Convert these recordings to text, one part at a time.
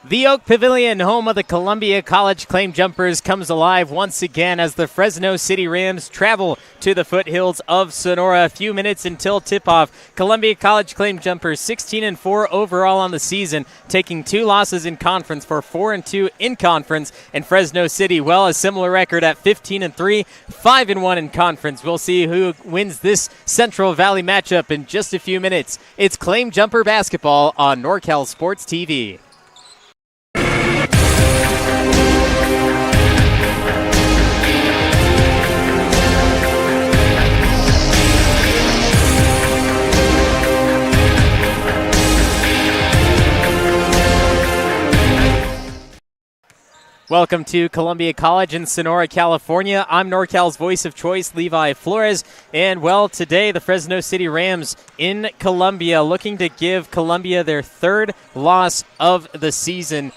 The Oak Pavilion, home of the Columbia College Claim Jumpers, comes alive once again as the Fresno City Rams travel to the foothills of Sonora. A few minutes until tip-off. Columbia College Claim Jumpers 16-4 overall on the season, taking 2 losses in conference for 4-2 in conference. And Fresno City, well, a similar record at 15-3, 5-1 in conference. We'll see who wins this Central Valley matchup in just a few minutes. It's Claim Jumper Basketball on NorCal Sports TV. Welcome to Columbia College in Sonora, California. I'm NorCal's voice of choice, Levi Flores. And, well, today the Fresno City Rams in Columbia looking to give Columbia their 3rd loss of the season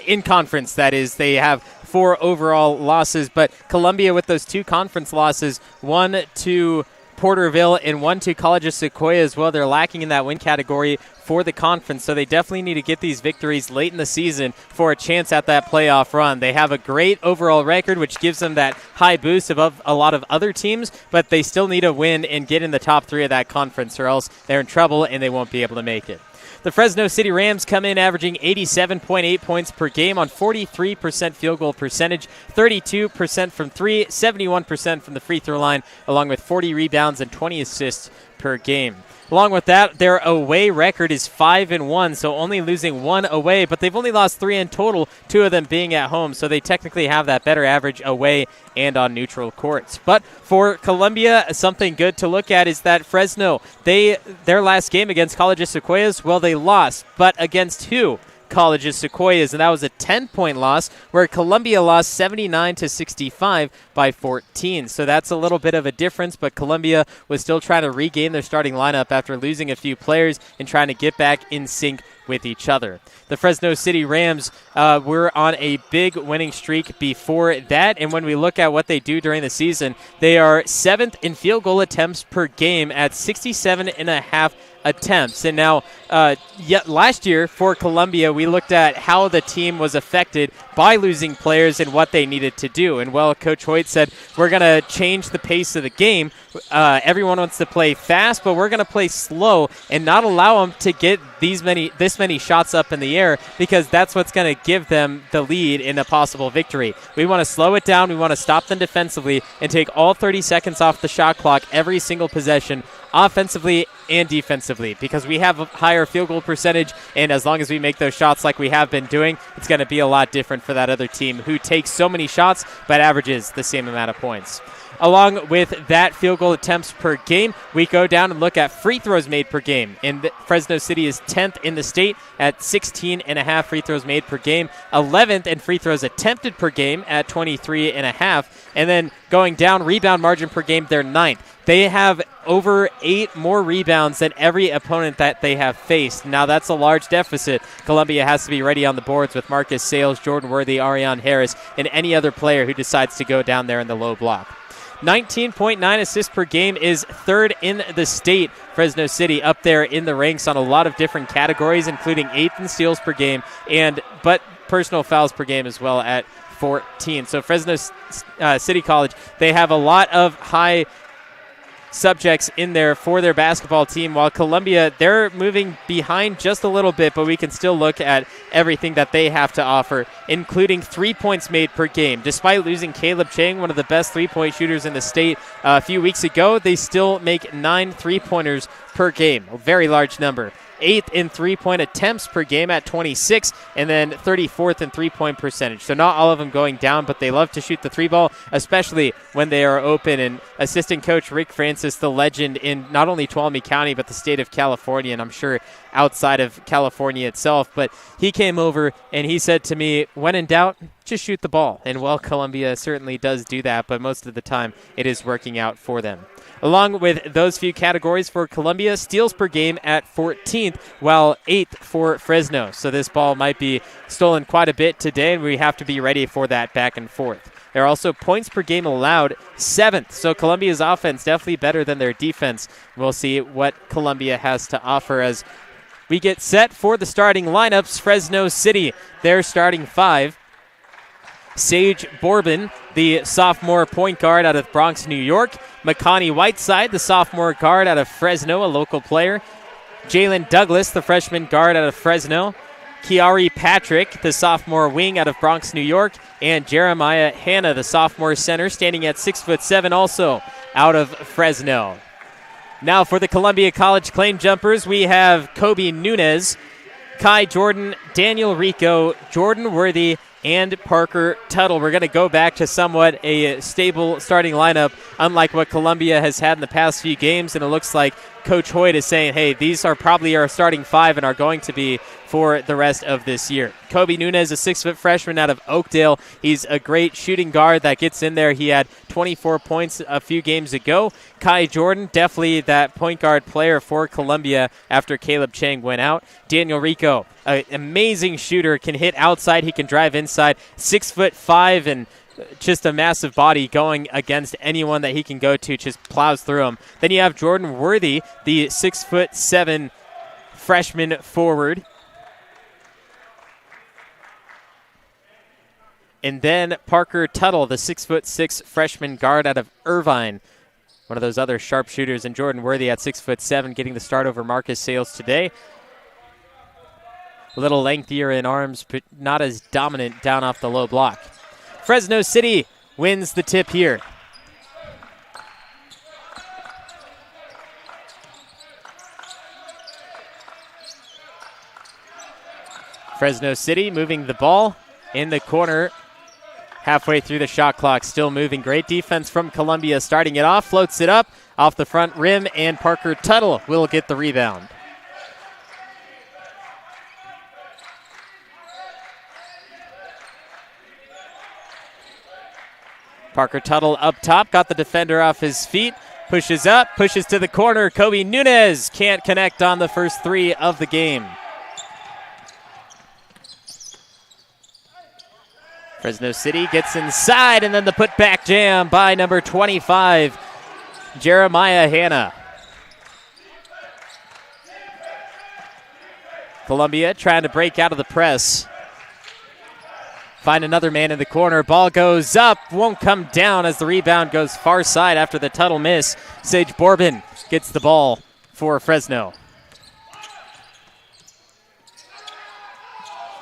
in conference. That is, they have 4 overall losses. But Columbia with those 2 conference losses, 1 to Porterville and 1 to College of Sequoia as well. They're lacking in that win category for the conference, so they definitely need to get these victories late in the season for a chance at that playoff run. They have a great overall record, which gives them that high boost above a lot of other teams, but they still need a win and get in the top 3 of that conference, or else they're in trouble and they won't be able to make it. The Fresno City Rams come in averaging 87.8 points per game on 43% field goal percentage, 32% from 3, 71% from the free throw line, along with 40 rebounds and 20 assists per game. Along with that, their away record is 5-1, so only losing 1 away, but they've only lost 3 in total, 2 of them being at home, so they technically have that better average away and on neutral courts. But for Columbia, something good to look at is that Fresno, their last game against College of Sequoias, well, they lost, but against who? College of Sequoias, and that was a 10-point loss, where Columbia lost 79-65 by 14. So that's a little bit of a difference, but Columbia was still trying to regain their starting lineup after losing a few players and trying to get back in sync with each other. The Fresno City Rams were on a big winning streak before that, and when we look at what they do during the season, they are 7th in field goal attempts per game at 67.5 attempts. And now, last year for Columbia, we looked at how the team was affected by losing players and what they needed to do. And, well, Coach Hoyt said, we're going to change the pace of the game. Everyone wants to play fast, but we're going to play slow and not allow them to get this many shots up in the air, because that's what's going to give them the lead in a possible victory. We want to slow it down. We want to stop them defensively and take all 30 seconds off the shot clock every single possession, offensively and defensively, because we have a higher field goal percentage, and as long as we make those shots like we have been doing, it's going to be a lot different for that other team who takes so many shots but averages the same amount of points. Along with that field goal attempts per game, we go down and look at free throws made per game. And Fresno City is 10th in the state at 16.5 free throws made per game, 11th in free throws attempted per game at 23.5. And then going down, rebound margin per game, they're 9th. They have over 8 more rebounds than every opponent that they have faced. Now, that's a large deficit. Columbia has to be ready on the boards with Marcus Sales, Jordan Worthy, Ariane Harris, and any other player who decides to go down there in the low block. 19.9 assists per game is 3rd in the state. Fresno City up there in the ranks on a lot of different categories, including 8th in steals per game, but personal fouls per game as well at 14. So Fresno City College, they have a lot of high subjects in there for their basketball team, while Columbia, they're moving behind just a little bit, but we can still look at everything that they have to offer, including 3 points made per game. Despite losing Caleb Chang, one of the best three-point shooters in the state a few weeks ago, they still make 9 3-pointers per game, a very large number. 8th in three-point attempts per game at 26, and then 34th in three-point percentage. So not all of them going down, but they love to shoot the three ball, especially when they are open. And assistant coach Rick Francis, the legend in not only Tuolumne County, but the state of California, and I'm sure outside of California itself, but he came over and he said to me, when in doubt, just shoot the ball. And well, Columbia certainly does do that, but most of the time it is working out for them. Along with those few categories for Columbia, steals per game at 14th, while 8th for Fresno. So this ball might be stolen quite a bit today, and we have to be ready for that back and forth. There are also points per game allowed, 7th. So Columbia's offense definitely better than their defense. We'll see what Columbia has to offer as we get set for the starting lineups. Fresno City, their starting five. Sage Bourbon, the sophomore point guard out of Bronx, New York. Makani Whiteside, the sophomore guard out of Fresno, a local player. Jalen Douglas, the freshman guard out of Fresno. Kiari Patrick, the sophomore wing out of Bronx, New York. And Jeremiah Hanna, the sophomore center, standing at 6'7", also out of Fresno. Now for the Columbia College claim jumpers, we have Kobe Nunez, Kai Jordan, Daniel Rico, Jordan Worthy, and Parker Tuttle. We're going to go back to somewhat a stable starting lineup, unlike what Columbia has had in the past few games, and it looks like Coach Hoyt is saying, hey, these are probably our starting five and are going to be for the rest of this year. Kobe Nunez, a 6-foot freshman out of Oakdale. He's a great shooting guard that gets in there. He had 24 points a few games ago. Kai Jordan, definitely that point guard player for Columbia after Caleb Chang went out. Daniel Rico, an amazing shooter, can hit outside. He can drive inside. 6'5" and just a massive body going against anyone that he can go to, just plows through him. Then you have Jordan Worthy, the 6'7" freshman forward. And then Parker Tuttle, the 6'6" freshman guard out of Irvine. One of those other sharpshooters. And Jordan Worthy at 6'7", getting the start over Marcus Sales today. A little lengthier in arms, but not as dominant down off the low block. Fresno City wins the tip here. Fresno City moving the ball in the corner halfway through the shot clock, still moving. Great defense from Columbia, starting it off, floats it up off the front rim, and Parker Tuttle will get the rebound. Parker Tuttle up top, got the defender off his feet, pushes up, pushes to the corner. Kobe Nunez can't connect on the first three of the game. Fresno City gets inside, and then the putback jam by number 25, Jeremiah Hanna. Columbia trying to break out of the press. Find another man in the corner. Ball goes up, won't come down as the rebound goes far side after the Tuttle miss. Sage Bourbon gets the ball for Fresno.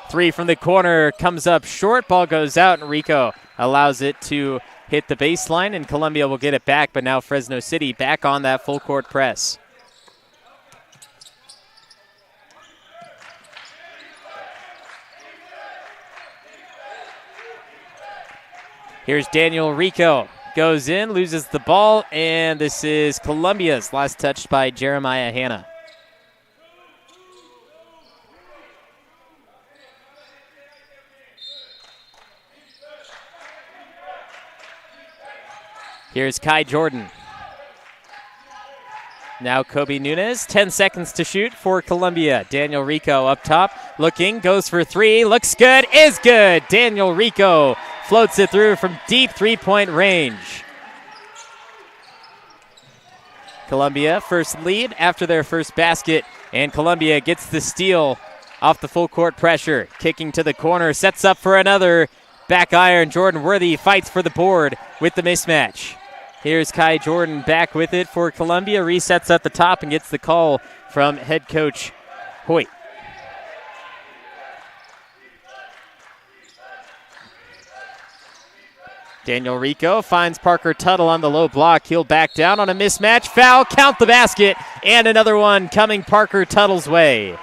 Three from the corner comes up short. Ball goes out, and Rico allows it to hit the baseline, and Columbia will get it back, but now Fresno City back on that full court press. Here's Daniel Rico. Goes in, loses the ball, and this is Columbia's last touched by Jeremiah Hanna. Here's Kai Jordan. Now Kobe Nunez, 10 seconds to shoot for Columbia. Daniel Rico up top, looking, goes for three, looks good, is good. Daniel Rico floats it through from deep three-point range. Columbia first lead after their first basket, and Columbia gets the steal off the full court pressure. Kicking to the corner, sets up for another back iron. Jordan Worthy fights for the board with the mismatch. Here's Kai Jordan back with it for Columbia. Resets at the top and gets the call from head coach Hoyt. Daniel Rico finds Parker Tuttle on the low block. He'll back down on a mismatch. Foul, count the basket, and another one coming Parker Tuttle's way.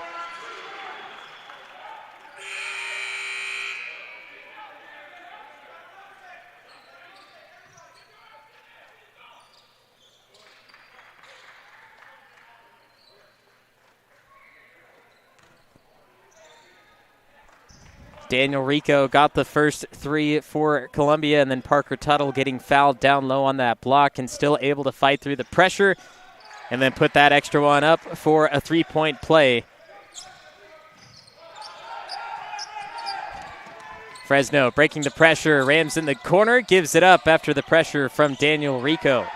Daniel Rico got the first three for Columbia, and then Parker Tuttle getting fouled down low on that block and still able to fight through the pressure and then put that extra one up for a three-point play. Fresno breaking the pressure. Rams in the corner, gives it up after the pressure from Daniel Rico.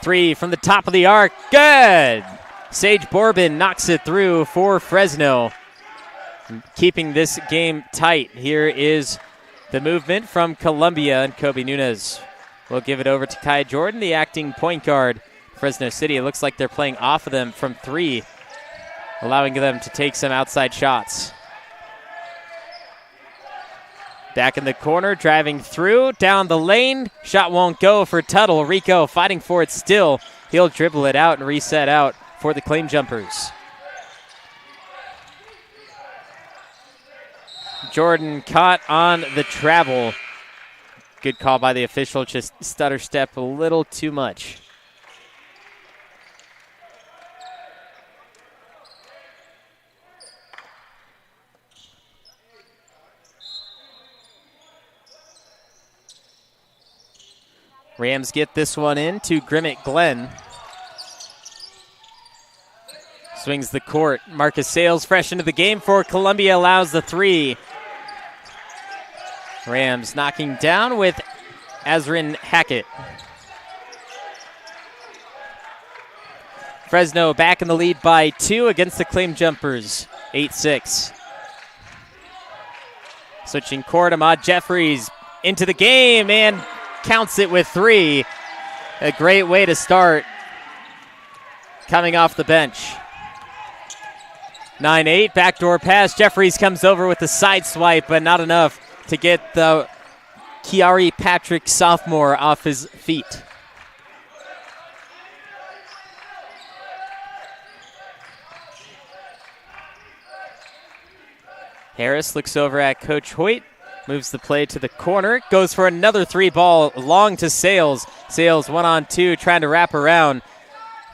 Three from the top of the arc, good! Sage Bourbon knocks it through for Fresno, keeping this game tight. Here is the movement from Columbia, and Kobe Nunez will give it over to Kai Jordan, the acting point guard. Fresno City, it looks like they're playing off of them from three, allowing them to take some outside shots. Back in the corner, driving through, down the lane. Shot won't go for Tuttle. Rico fighting for it still. He'll dribble it out and reset out for the Claim Jumpers. Jordan caught on the travel. Good call by the official, just stutter step a little too much. Rams get this one in to Grimmett Glenn. Swings the court. Marcus Sales fresh into the game for Columbia, allows the three. Rams knocking down with Azrin Hackett. Fresno back in the lead by 2 against the Claim Jumpers, 8-6. Switching court, Ahmad Jeffries into the game and counts it with 3. A great way to start coming off the bench. 9-8, backdoor pass. Jeffries comes over with the side swipe, but not enough to get the Kiari Patrick sophomore off his feet. Harris looks over at Coach Hoyt, moves the play to the corner, goes for another 3-ball long to Sales. Sales 1-on-2, trying to wrap around.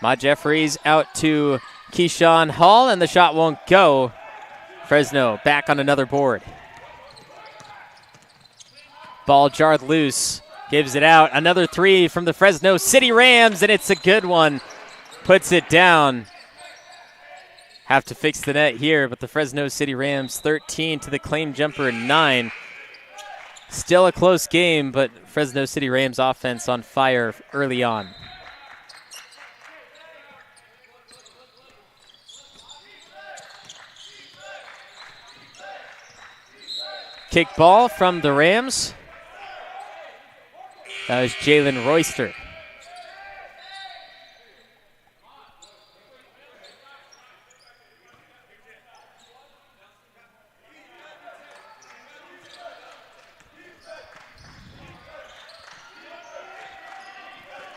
Ma Jeffries out to Keyshawn Hall, and the shot won't go. Fresno back on another board. Ball jarred loose, gives it out. Another 3 from the Fresno City Rams, and it's a good one. Puts it down. Have to fix the net here, but the Fresno City Rams 13 to the Claim Jumper 9. Still a close game, but Fresno City Rams offense on fire early on. Kick ball from the Rams. That was Jalen Royster.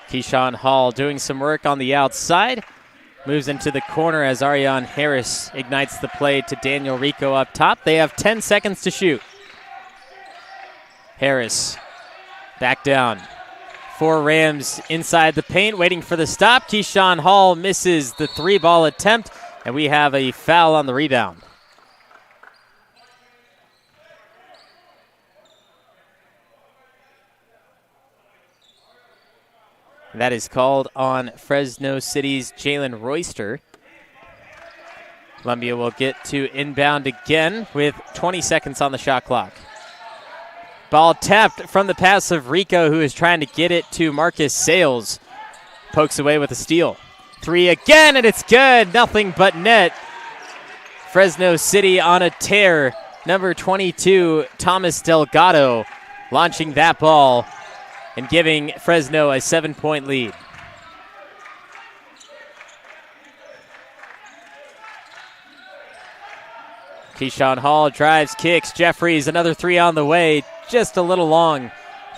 Keyshawn Hall doing some work on the outside. Moves into the corner as Ariane Harris ignites the play to Daniel Rico up top. They have 10 seconds to shoot. Harris back down. 4 Rams inside the paint waiting for the stop. Keyshawn Hall misses the 3-ball attempt, and we have a foul on the rebound. That is called on Fresno City's Jalen Royster. Columbia will get to inbound again with 20 seconds on the shot clock. Ball tapped from the pass of Rico, who is trying to get it to Marcus Sales. Pokes away with a steal. 3 again, and it's good. Nothing but net. Fresno City on a tear. Number 22, Thomas Delgado, launching that ball and giving Fresno a 7-point lead. Keyshawn Hall drives, kicks. Jeffries, another three on the way. Just a little long.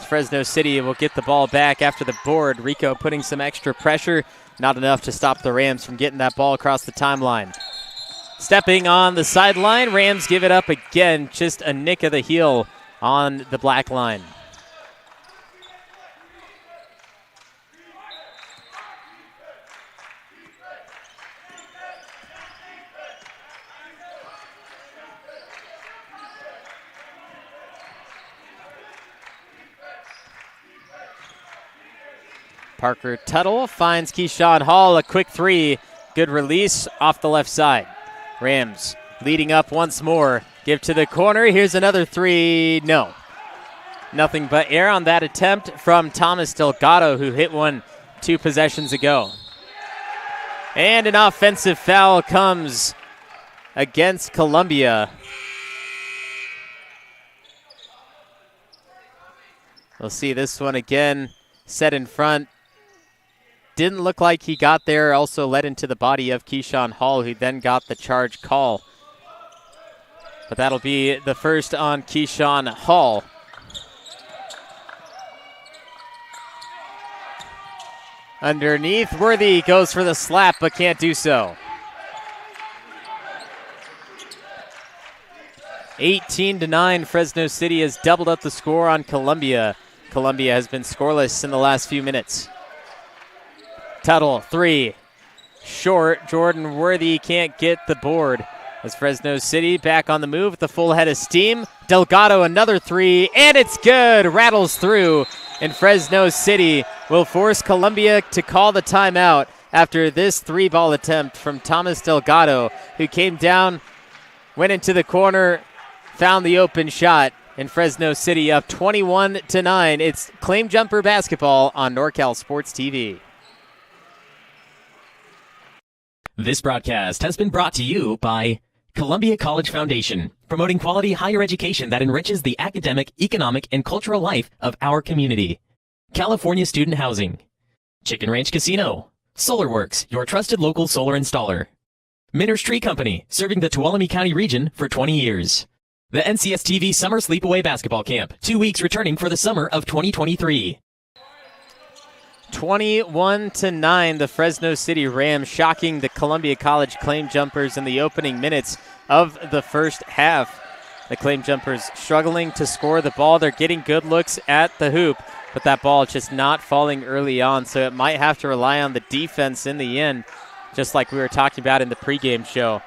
Fresno City will get the ball back after the board. Rico putting some extra pressure. Not enough to stop the Rams from getting that ball across the timeline. Stepping on the sideline, Rams give it up again. Just a nick of the heel on the black line. Parker Tuttle finds Keyshawn Hall, a quick three. Good release off the left side. Rams leading up once more. Give to the corner. Here's another three. No. Nothing but air on that attempt from Thomas Delgado, who hit one 2 possessions ago. And an offensive foul comes against Columbia. We'll see this one again. Set in front. Didn't look like he got there. Also led into the body of Keyshawn Hall, who then got the charge call. But that'll be the first on Keyshawn Hall. Underneath, Worthy goes for the slap, but can't do so. 18-9, Fresno City has doubled up the score on Columbia. Columbia has been scoreless in the last few minutes. Tuttle, three. Short. Jordan Worthy can't get the board. As Fresno City back on the move with the full head of steam. Delgado, another three, and it's good. Rattles through, and Fresno City will force Columbia to call the timeout after this 3-ball attempt from Thomas Delgado, who came down, went into the corner, found the open shot, and Fresno City up 21-9. It's Claim Jumper basketball on NorCal Sports TV. This broadcast has been brought to you by Columbia College Foundation, promoting quality higher education that enriches the academic, economic, and cultural life of our community. California Student Housing. Chicken Ranch Casino. SolarWorks, your trusted local solar installer. Minter's Tree Company, serving the Tuolumne County region for 20 years. The NCSTV Summer Sleepaway Basketball Camp, 2 weeks returning for the summer of 2023. 21-9, the Fresno City Rams shocking the Columbia College Claim Jumpers in the opening minutes of the first half. The Claim Jumpers struggling to score the ball. They're getting good looks at the hoop, but that ball just not falling early on, so it might have to rely on the defense in the end, just like we were talking about in the pregame show.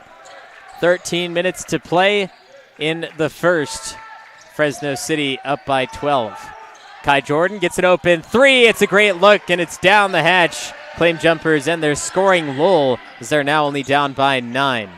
13 minutes to play in the first. Fresno City up by 12. Kai Jordan gets it open. Three, it's a great look, and it's down the hatch. Claim Jumpers and their scoring lull, as they're now only down by 9.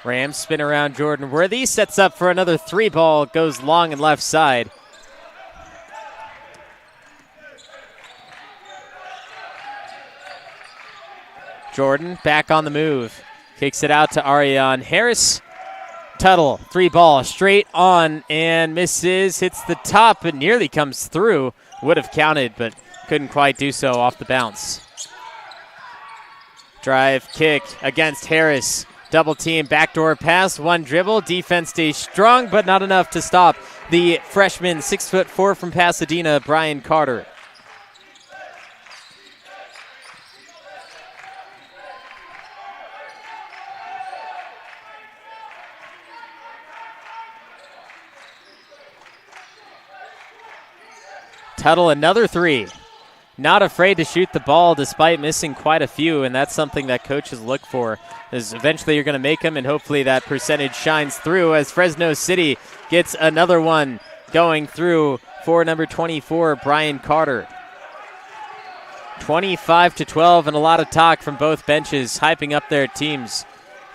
Rams spin around Jordan Worthy, sets up for another 3-ball, goes long and left side. Jordan back on the move. Kicks it out to Ariane Harris. Tuttle, 3-ball, straight on and misses. Hits the top, but nearly comes through. Would have counted, but couldn't quite do so off the bounce. Drive kick against Harris. Double team, backdoor pass, one dribble. Defense stays strong, but not enough to stop the freshman, 6'4" from Pasadena, Brian Carter. Tuttle, another 3. Not afraid to shoot the ball despite missing quite a few, and that's something that coaches look for. Is eventually you're going to make them, and hopefully that percentage shines through as Fresno City gets another one going through for number 24, Brian Carter. 25-12, and a lot of talk from both benches hyping up their teams.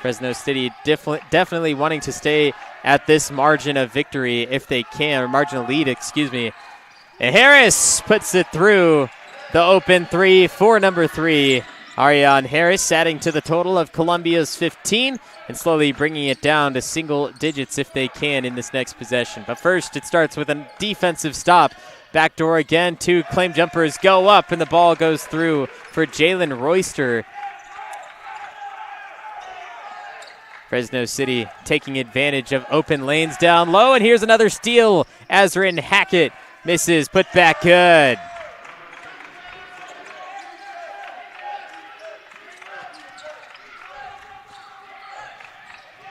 Fresno City definitely wanting to stay at this margin of victory if they can, or margin of lead, excuse me. And Harris puts it through the open 3 for number 3, Ariane Harris adding to the total of Columbia's 15 and slowly bringing it down to single digits if they can in this next possession. But first, it starts with a defensive stop. Backdoor again, 2 claim jumpers go up, and the ball goes through for Jalen Royster. Fresno City taking advantage of open lanes down low, and here's another steal. Azrin Hackett misses, put back good.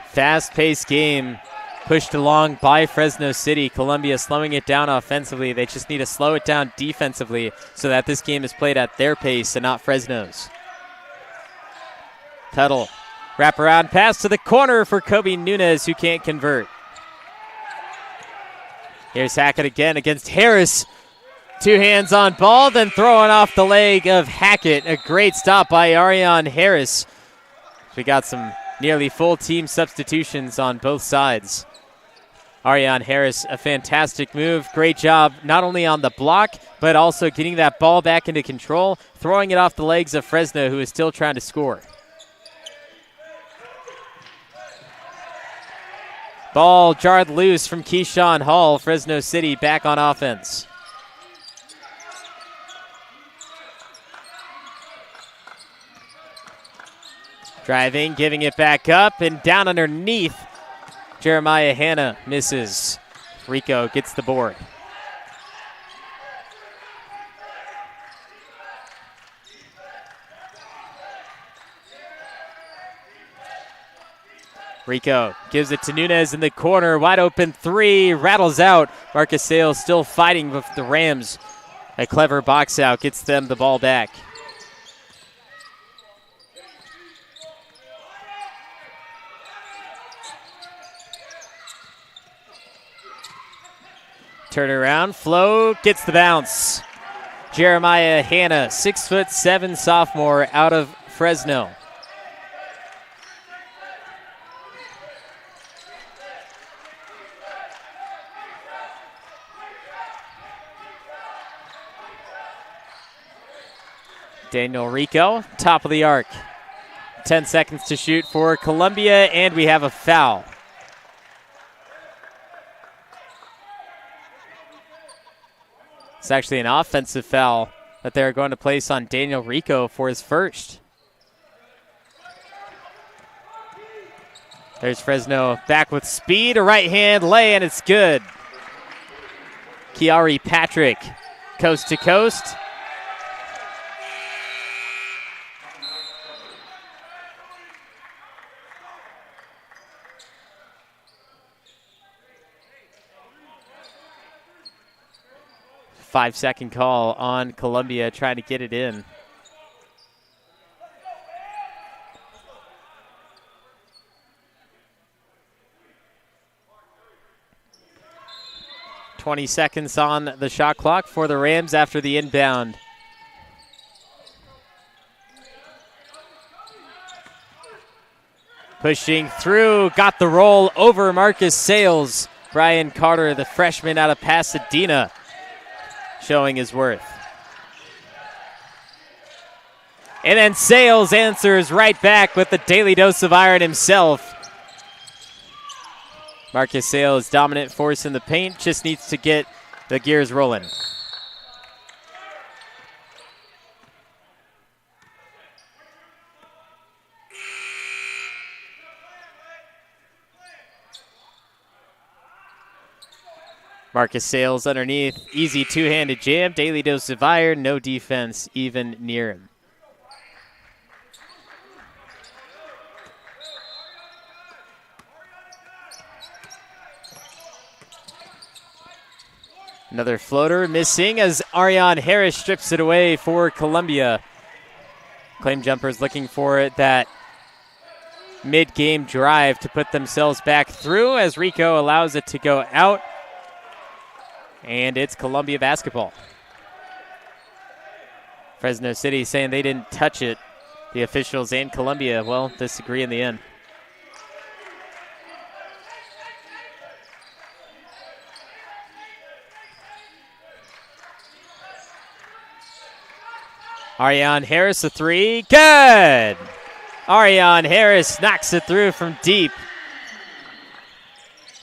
Fast-paced game pushed along by Fresno City. Columbia slowing it down offensively. They just need to slow it down defensively so that this game is played at their pace and not Fresno's. Tuttle, wraparound pass to the corner for Kobe Nunez, who can't convert. Here's Hackett again against Harris. 2 hands on ball, then throwing off the leg of Hackett. A great stop by Ariane Harris. We got some nearly full team substitutions on both sides. Ariane Harris, a fantastic move. Great job not only on the block, but also getting that ball back into control, throwing it off the legs of Fresno, who is still trying to score. Ball jarred loose from Keyshawn Hall. Fresno City back on offense. Driving, giving it back up, and down underneath. Jeremiah Hanna misses. Rico gets the board. Rico gives it to Nunez in the corner. Wide open 3, rattles out. Marcus Sales still fighting with the Rams. A clever box out gets them the ball back. Turnaround, Flo gets the bounce. Jeremiah Hanna, 6'7" sophomore out of Fresno. Daniel Rico, top of the arc. 10 seconds to shoot for Columbia, and we have a foul. It's actually an offensive foul that they're going to place on Daniel Rico for his first. There's Fresno back with speed, a right hand lay, and it's good. Kiari Patrick, coast to coast. Five-second call on Columbia trying to get it in. "20 seconds on the shot clock for the Rams after the inbound. Pushing through, got the roll over Marcus Sales. Brian Carter, the freshman out of Pasadena, showing his worth. And then Sales answers right back with the daily dose of iron himself. Marcus Sales, dominant force in the paint, just needs to get the gears rolling. Marcus Sales underneath, easy two-handed jam, daily dose of iron, no defense even near him. Another floater missing as Ariane Harris strips it away for Columbia. Claim jumpers looking for that mid-game drive to put themselves back through as Rico allows it to go out. And it's Columbia basketball. Fresno City saying they didn't touch it. The officials and Columbia, well, disagree in the end. Ariane Harris, a three. Good! Ariane Harris knocks it through from deep.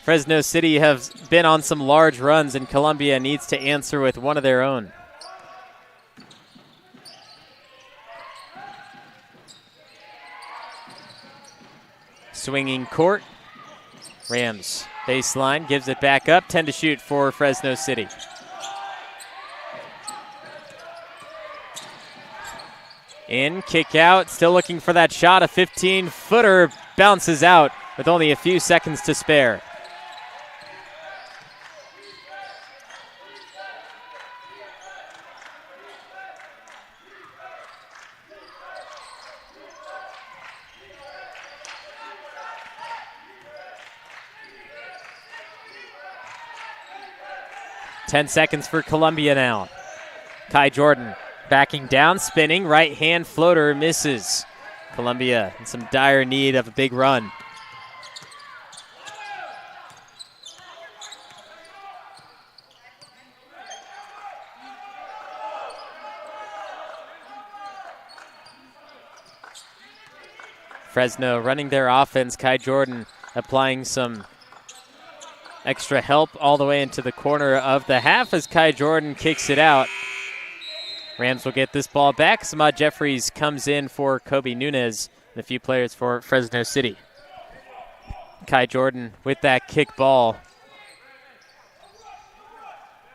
Fresno City have been on some large runs, and Columbia needs to answer with one of their own. Swinging court. Rams baseline, gives it back up. 10 to shoot for Fresno City. In, kick out, still looking for that shot. A 15-footer bounces out with only a few seconds to spare. Ten seconds for Columbia now. Kai Jordan backing down, spinning, right hand floater misses. Columbia in some dire need of a big run. Fresno running their offense. Kai Jordan applying some extra help all the way into the corner of the half as Kai Jordan kicks it out. Rams will get this ball back. Samad Jeffries comes in for Kobe Nunez and a few players for Fresno City. Kai Jordan with that kick ball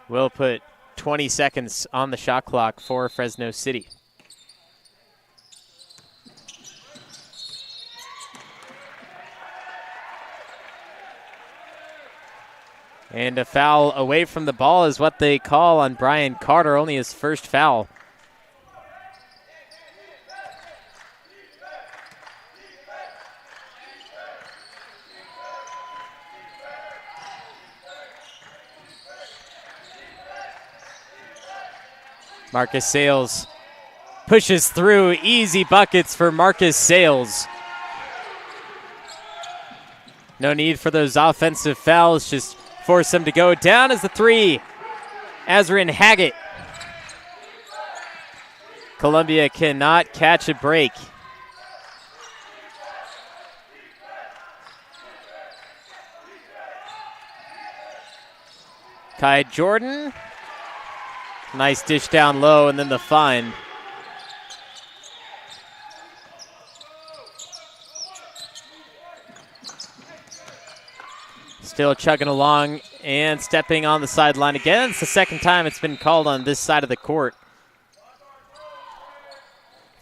will put 20 seconds on the shot clock for Fresno City. And a foul away from the ball is what they call on Brian Carter, only his first foul. Marcus Sales pushes through. Easy buckets for Marcus Sales. No need for those offensive fouls, just force them to go down as the three. Azrin Haggett. Columbia cannot catch a break. Kai Jordan. Nice dish down low, and then the find. Still chugging along and stepping on the sideline again. It's the second time it's been called on this side of the court.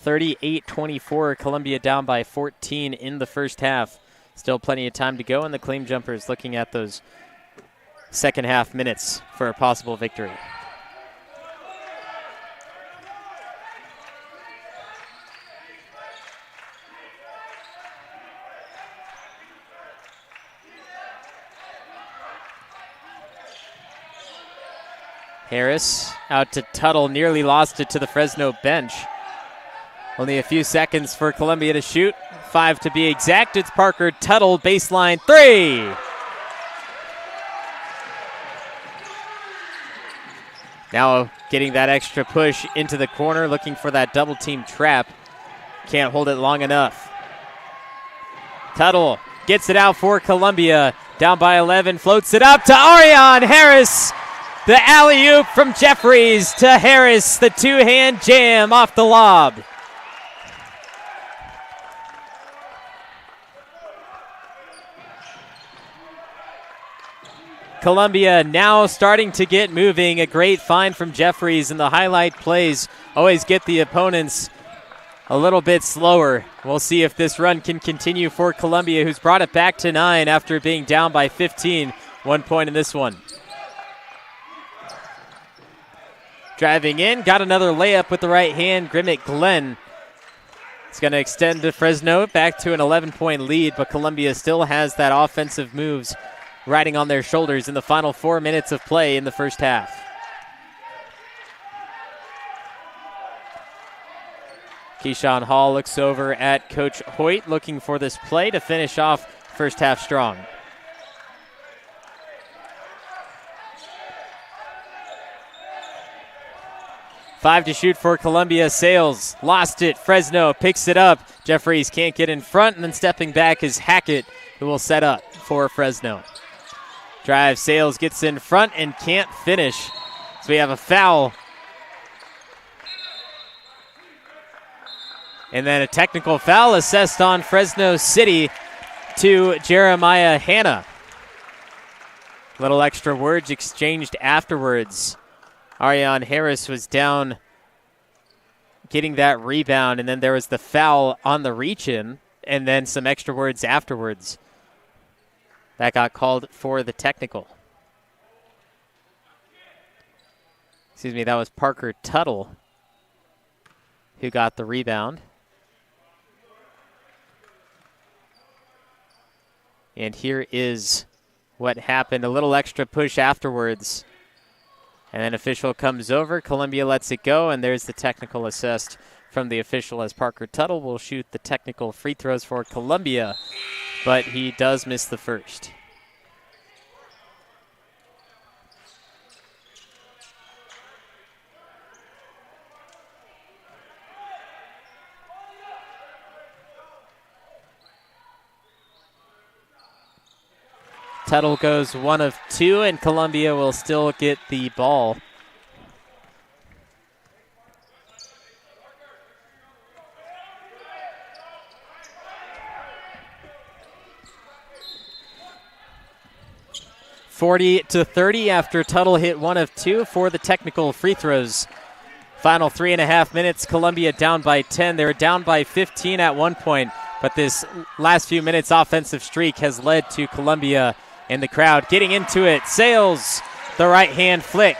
38-24, Columbia down by 14 in the first half. Still plenty of time to go, and the Claim Jumpers looking at those second half minutes for a possible victory. Harris out to Tuttle, nearly lost it to the Fresno bench. Only a few seconds for Columbia to shoot. 5 to be exact. It's Parker Tuttle, baseline three. Now getting that extra push into the corner, looking for that double team trap. Can't hold it long enough. Tuttle gets it out for Columbia. Down by 11, floats it up to Ariane Harris. The alley-oop from Jeffries to Harris. The two-hand jam off the lob. Columbia now starting to get moving. A great find from Jeffries, and the highlight plays always get the opponents a little bit slower. We'll see if this run can continue for Columbia, who's brought it back to 9 after being down by 15. 1 point in this one. Driving in, got another layup with the right hand. Grimmett Glenn. It's going to extend to Fresno back to an 11-point lead, but Columbia still has that offensive moves riding on their shoulders in the final 4 minutes of play in the first half. Keyshawn Hall looks over at Coach Hoyt, looking for this play to finish off first half strong. 5 to shoot for Columbia. Sales lost it. Fresno picks it up. Jeffries can't get in front, and then stepping back is Hackett, who will set up for Fresno. Drive, Sales gets in front and can't finish. So we have a foul. And then a technical foul assessed on Fresno City to Jeremiah Hanna. Little extra words exchanged afterwards. Ariane Harris was down getting that rebound, and then there was the foul on the reach-in, and then some extra words afterwards. That got called for the technical. Excuse me, that was Parker Tuttle who got the rebound. And here is what happened. A little extra push afterwards. And then official comes over. Columbia lets it go, and there's the technical assessed from the official as Parker Tuttle will shoot the technical free throws for Columbia, but he does miss the first. Tuttle goes 1 of 2, and Columbia will still get the ball. (40-30) after Tuttle hit 1 of 2 for the technical free throws. Final 3.5 minutes, Columbia down by 10. They were down by 15 at one point, but this last few minutes offensive streak has led to Columbia and the crowd getting into it. Sales, the right-hand flick.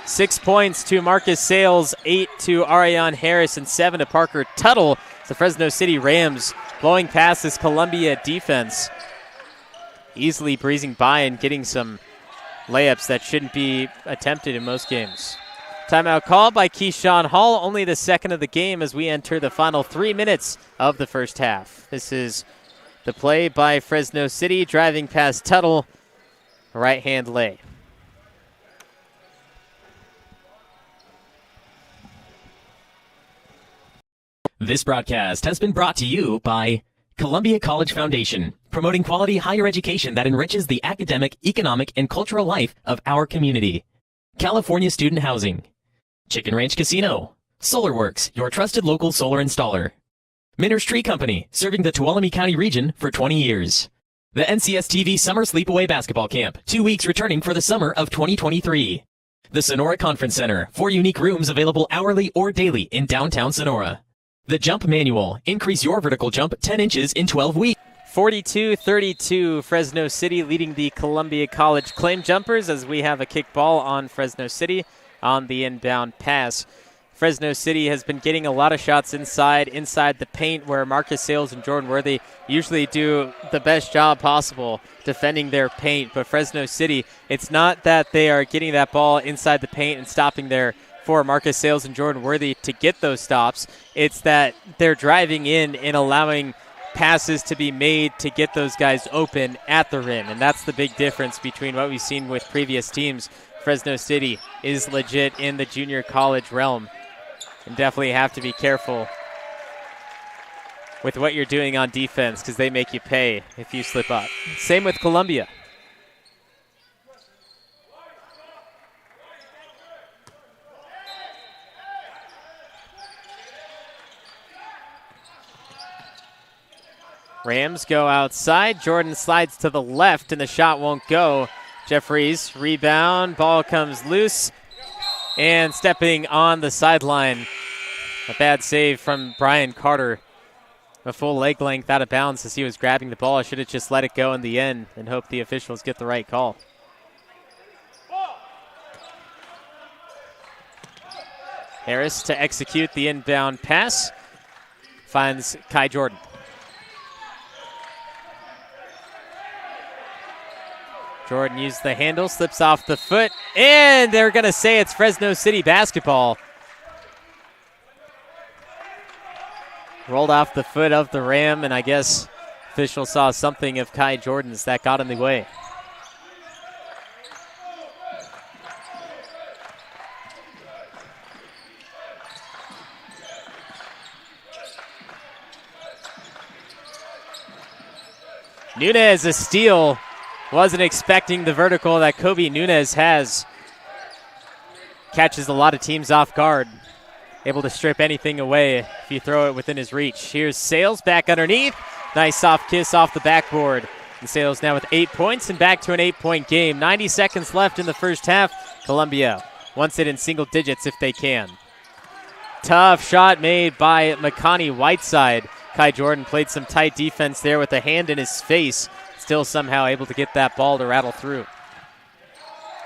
6 points to Marcus Sales, 8 to Ariane Harris, and 7 to Parker Tuttle. The Fresno City Rams blowing past this Columbia defense. Easily breezing by and getting some layups that shouldn't be attempted in most games. Timeout called by Keyshawn Hall, only the second of the game as we enter the final 3 minutes of the first half. This is the play by Fresno City, driving past Tuttle, right-hand lay. This broadcast has been brought to you by Columbia College Foundation, promoting quality higher education that enriches the academic, economic, and cultural life of our community. California Student Housing, Chicken Ranch Casino, SolarWorks, your trusted local solar installer. Minner's Tree Company, serving the Tuolumne County region for 20 years. The NCS-TV Summer Sleepaway Basketball Camp, 2 weeks returning for the summer of 2023. The Sonora Conference Center, 4 unique rooms available hourly or daily in downtown Sonora. The Jump Manual, increase your vertical jump 10 inches in 12 weeks. 42-32, Fresno City leading the Columbia College Claim Jumpers as we have a kick ball on Fresno City on the inbound pass. Fresno City has been getting a lot of shots inside the paint where Marcus Sales and Jordan Worthy usually do the best job possible defending their paint. But Fresno City, it's not that they are getting that ball inside the paint and stopping there for Marcus Sales and Jordan Worthy to get those stops. It's that they're driving in and allowing passes to be made to get those guys open at the rim. And that's the big difference between what we've seen with previous teams. Fresno City is legit in the junior college realm. And definitely have to be careful with what you're doing on defense because they make you pay if you slip up. Same with Columbia. Rams go outside. Jordan slides to the left, and the shot won't go. Jeffries, rebound. Ball comes loose. And stepping on the sideline, a bad save from Brian Carter. A full leg length out of bounds as he was grabbing the ball. I should have just let it go in the end and hope the officials get the right call. Harris to execute the inbound pass. Finds Kai Jordan. Jordan used the handle, slips off the foot, and they're going to say it's Fresno City basketball. Rolled off the foot of the Ram, and I guess official saw something of Kai Jordan's that got in the way. Nunez, a steal. Wasn't expecting the vertical that Kobe Nunez has. Catches a lot of teams off guard. Able to strip anything away if you throw it within his reach. Here's Sales back underneath. Nice soft kiss off the backboard. And Sales now with 8 points and back to an 8-point game. 90 seconds left in the first half. Columbia wants it in single digits if they can. Tough shot made by Makani Whiteside. Kai Jordan played some tight defense there with a hand in his face. Still somehow able to get that ball to rattle through.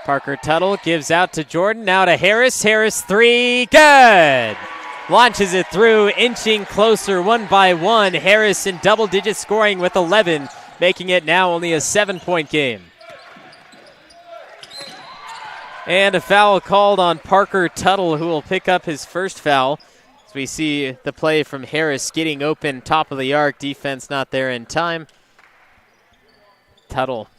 Parker Tuttle gives out to Jordan, now to Harris. Harris three, good! Launches it through, inching closer one by one. Harris in double-digit scoring with 11, making it now only a 7-point game. And a foul called on Parker Tuttle, who will pick up his first foul. As we see the play from Harris getting open, top of the arc, defense not there in time. Tuttle.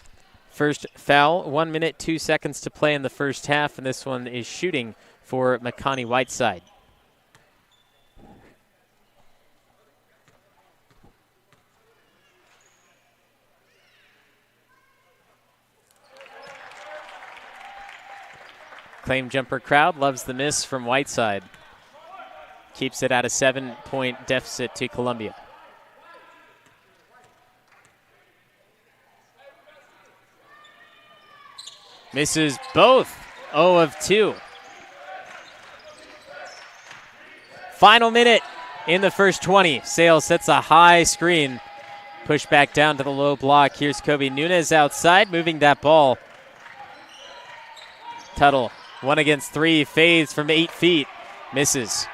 First foul, 1 minute, 2 seconds to play in the first half, and this one is shooting for Makani Whiteside. Claim jumper crowd loves the miss from Whiteside. Keeps it at a 7-point deficit to Columbia. Misses both. 0 of 2. Final minute in the first 20. Sales sets a high screen. Push back down to the low block. Here's Kobe Nunez outside, moving that ball. Tuttle, 1 against 3, fades from 8 feet. Misses.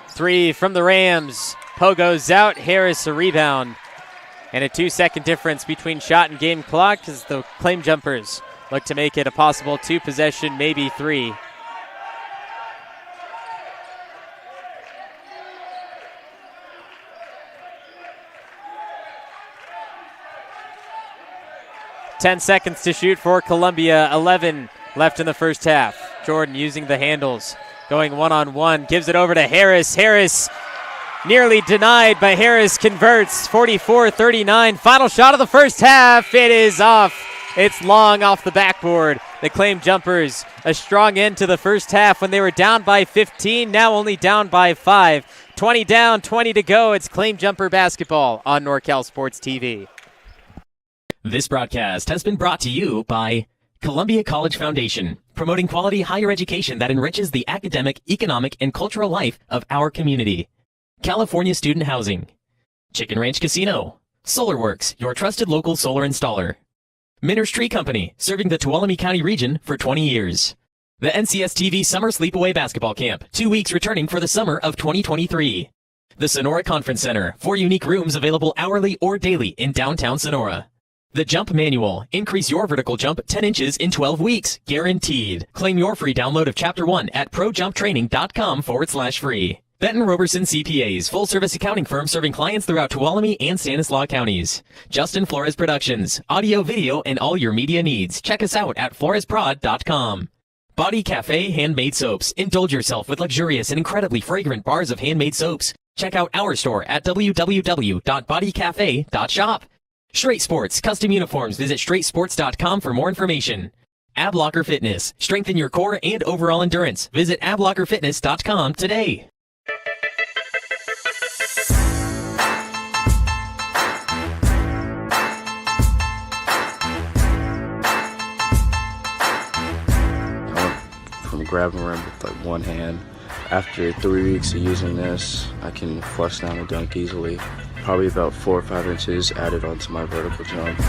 Three from the Rams. Pogo's out. Harris a rebound. And a 2-second difference between shot and game clock as the claim jumpers look to make it a possible 2-possession, maybe 3. Ten seconds to shoot for Columbia. 11 left in the first half. Jordan using the handles. Going one-on-one. Gives it over to Harris. Harris nearly denied, but Harris converts. 44-39. Final shot of the first half. It is off. It's long off the backboard. The claim jumpers, a strong end to the first half when they were down by 15, now only down by 5. 20 down, 20 to go. It's claim jumper basketball on NorCal Sports TV. This broadcast has been brought to you by Columbia College Foundation, promoting quality higher education that enriches the academic, economic, and cultural life of our community. California Student Housing, Chicken Ranch Casino, SolarWorks, your trusted local solar installer. Minner's Tree Company, serving the Tuolumne County region for 20 years. The NCSTV Summer Sleepaway Basketball Camp, 2 weeks returning for the summer of 2023. The Sonora Conference Center, 4 unique rooms available hourly or daily in downtown Sonora. The Jump Manual, increase your vertical jump 10 inches in 12 weeks, guaranteed. Claim your free download of Chapter 1 at projumptraining.com/free. Benton Roberson CPAs, full-service accounting firm serving clients throughout Tuolumne and Stanislaus counties. Justin Flores Productions, audio, video, and all your media needs. Check us out at floresprod.com. Body Cafe Handmade Soaps. Indulge yourself with luxurious and incredibly fragrant bars of handmade soaps. Check out our store at www.bodycafe.shop. Straight Sports, custom uniforms. Visit straightsports.com for more information. AbLocker Fitness, strengthen your core and overall endurance. Visit ablockerfitness.com today. From grabbing rim with like one hand. After 3 weeks of using this, I can flush down a dunk easily. Probably about 4 or 5 inches added onto my vertical jump.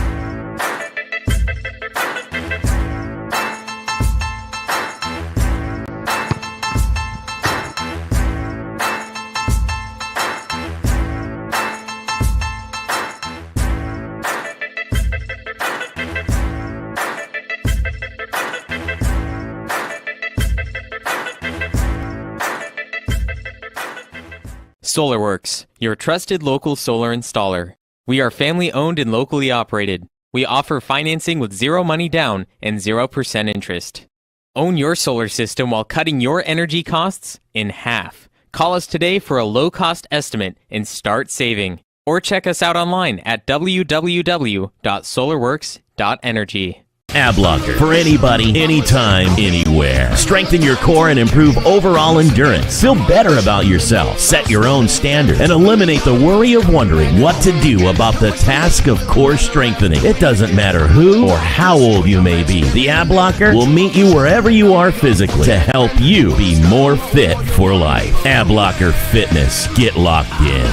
SolarWorks, your trusted local solar installer. We are family owned and locally operated. We offer financing with 0 money down and 0% interest. Own your solar system while cutting your energy costs in half. Call us today for a low-cost estimate and start saving. Or check us out online at www.solarworks.energy. Ab Locker for anybody, anytime, anywhere. Strengthen your core and improve overall endurance. Feel better about yourself. Set your own standard and eliminate the worry of wondering what to do about the task of core strengthening. It doesn't matter who or how old you may be. The Ab Locker will meet you wherever you are physically to help you be more fit for life. Ab Locker Fitness. Get locked in.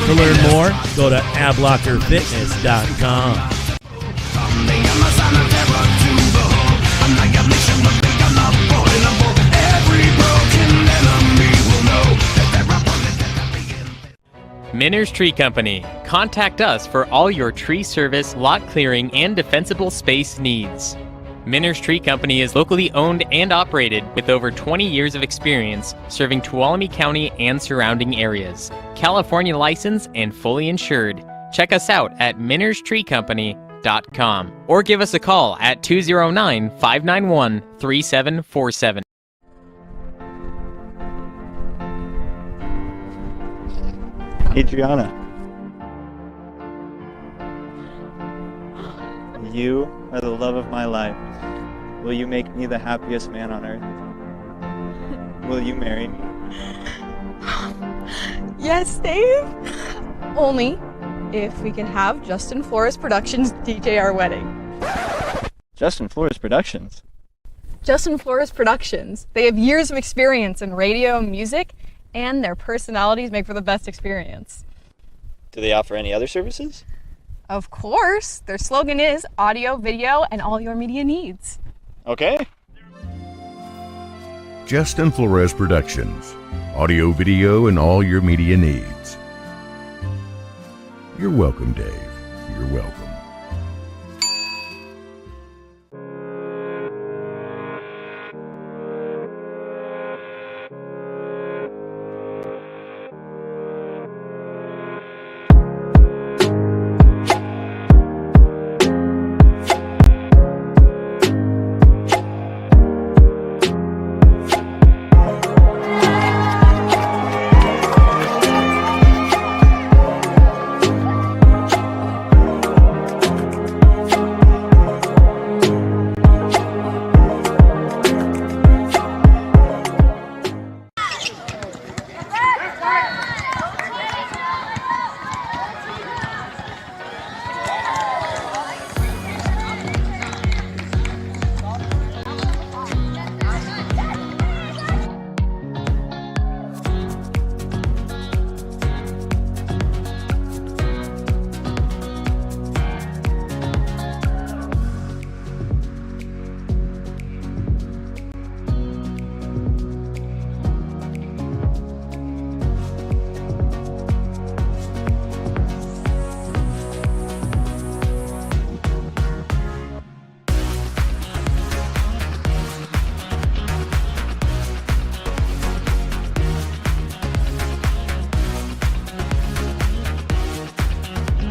To learn more, go to ablockerfitness.com. Minner's Tree Company. Contact us for all your tree service, lot clearing, and defensible space needs. Minner's Tree Company is locally owned and operated with over 20 years of experience serving Tuolumne County and surrounding areas. California licensed and fully insured. Check us out at minnerstreecompany.com or give us a call at 209-591-3747. Adriana, you are the love of my life. Will you make me the happiest man on earth? Will you marry me? Yes, Dave. Only if we can have Justin Flores Productions DJ our wedding. Justin Flores Productions? Justin Flores Productions. They have years of experience in radio and music, and their personalities make for the best experience. Do they offer any other services? Of course. Their slogan is audio, video, and all your media needs. Okay. Justin Flores Productions. Audio, video, and all your media needs. You're welcome, Dave. You're welcome.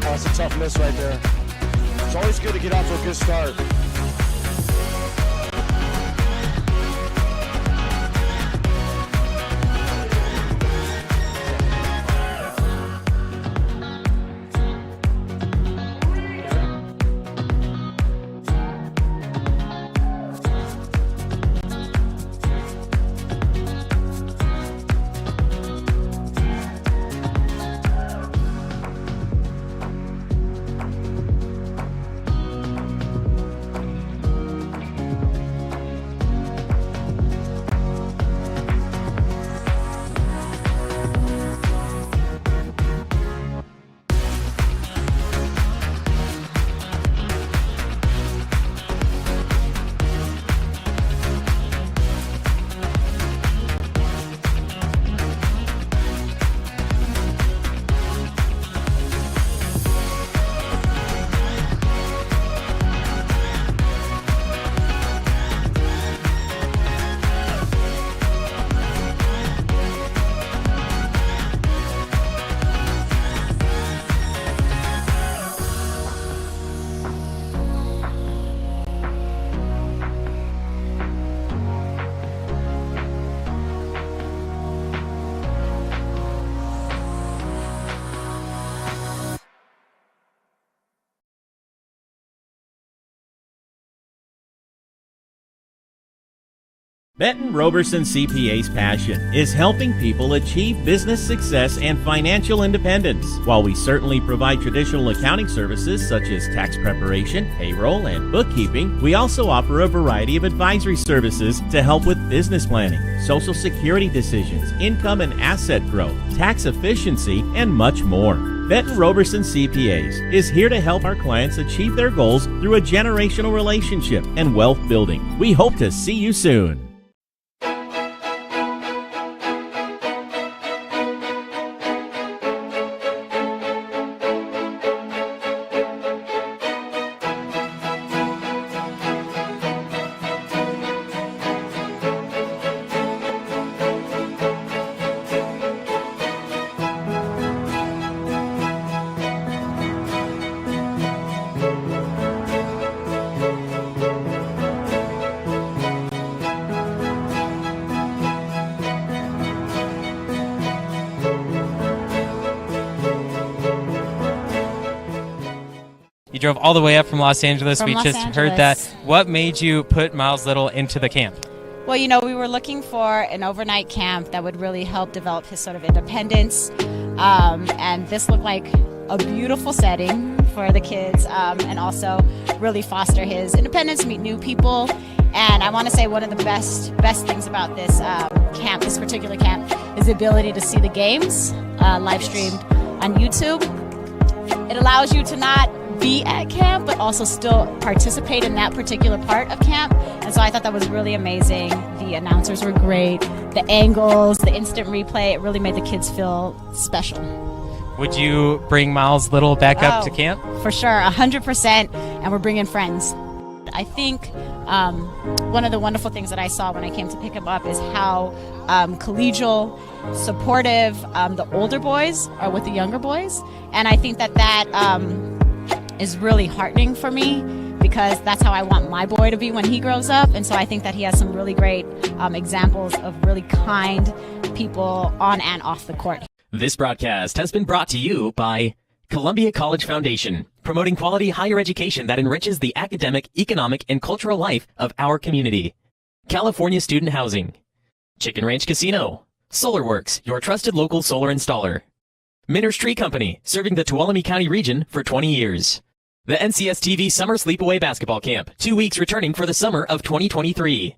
That's a tough miss right there. It's always good to get off to a good start. Benton Roberson CPA's passion is helping people achieve business success and financial independence. While we certainly provide traditional accounting services such as tax preparation, payroll, and bookkeeping, we also offer a variety of advisory services to help with business planning, Social Security decisions, income and asset growth, tax efficiency, and much more. Benton Roberson CPAs is here to help our clients achieve their goals through a generational relationship and wealth building. We hope to see you soon. You drove all the way up from Los Angeles. From we Los just Angeles. heard that. What made you put Miles Little into the camp? Well, you know, we were looking for an overnight camp that would really help develop his sort of independence. And this looked like a beautiful setting for the kids, and also really foster his independence, meet new people. And I want to say one of the best things about this camp, this particular camp, is the ability to see the games live streamed on YouTube. It allows you to not be at camp, but also still participate in that particular part of camp. And so I thought that was really amazing. The announcers were great. The angles, the instant replay, it really made the kids feel special. Would you bring Miles Little back up to camp? For sure, 100%, and we're bringing friends. I think one of the wonderful things that I saw when I came to pick him up is how collegial, supportive the older boys are with the younger boys. And I think that is really heartening for me, because that's how I want my boy to be when he grows up. And so I think that he has some really great examples of really kind people on and off the court. This broadcast has been brought to you by Columbia College Foundation, promoting quality higher education that enriches the academic, economic, and cultural life of our community. California Student Housing, Chicken Ranch Casino, SolarWorks, your trusted local solar installer. Minner's Tree Company, serving the Tuolumne County region for 20 years. The NCS TV Summer Sleepaway Basketball Camp, 2 weeks returning for the summer of 2023.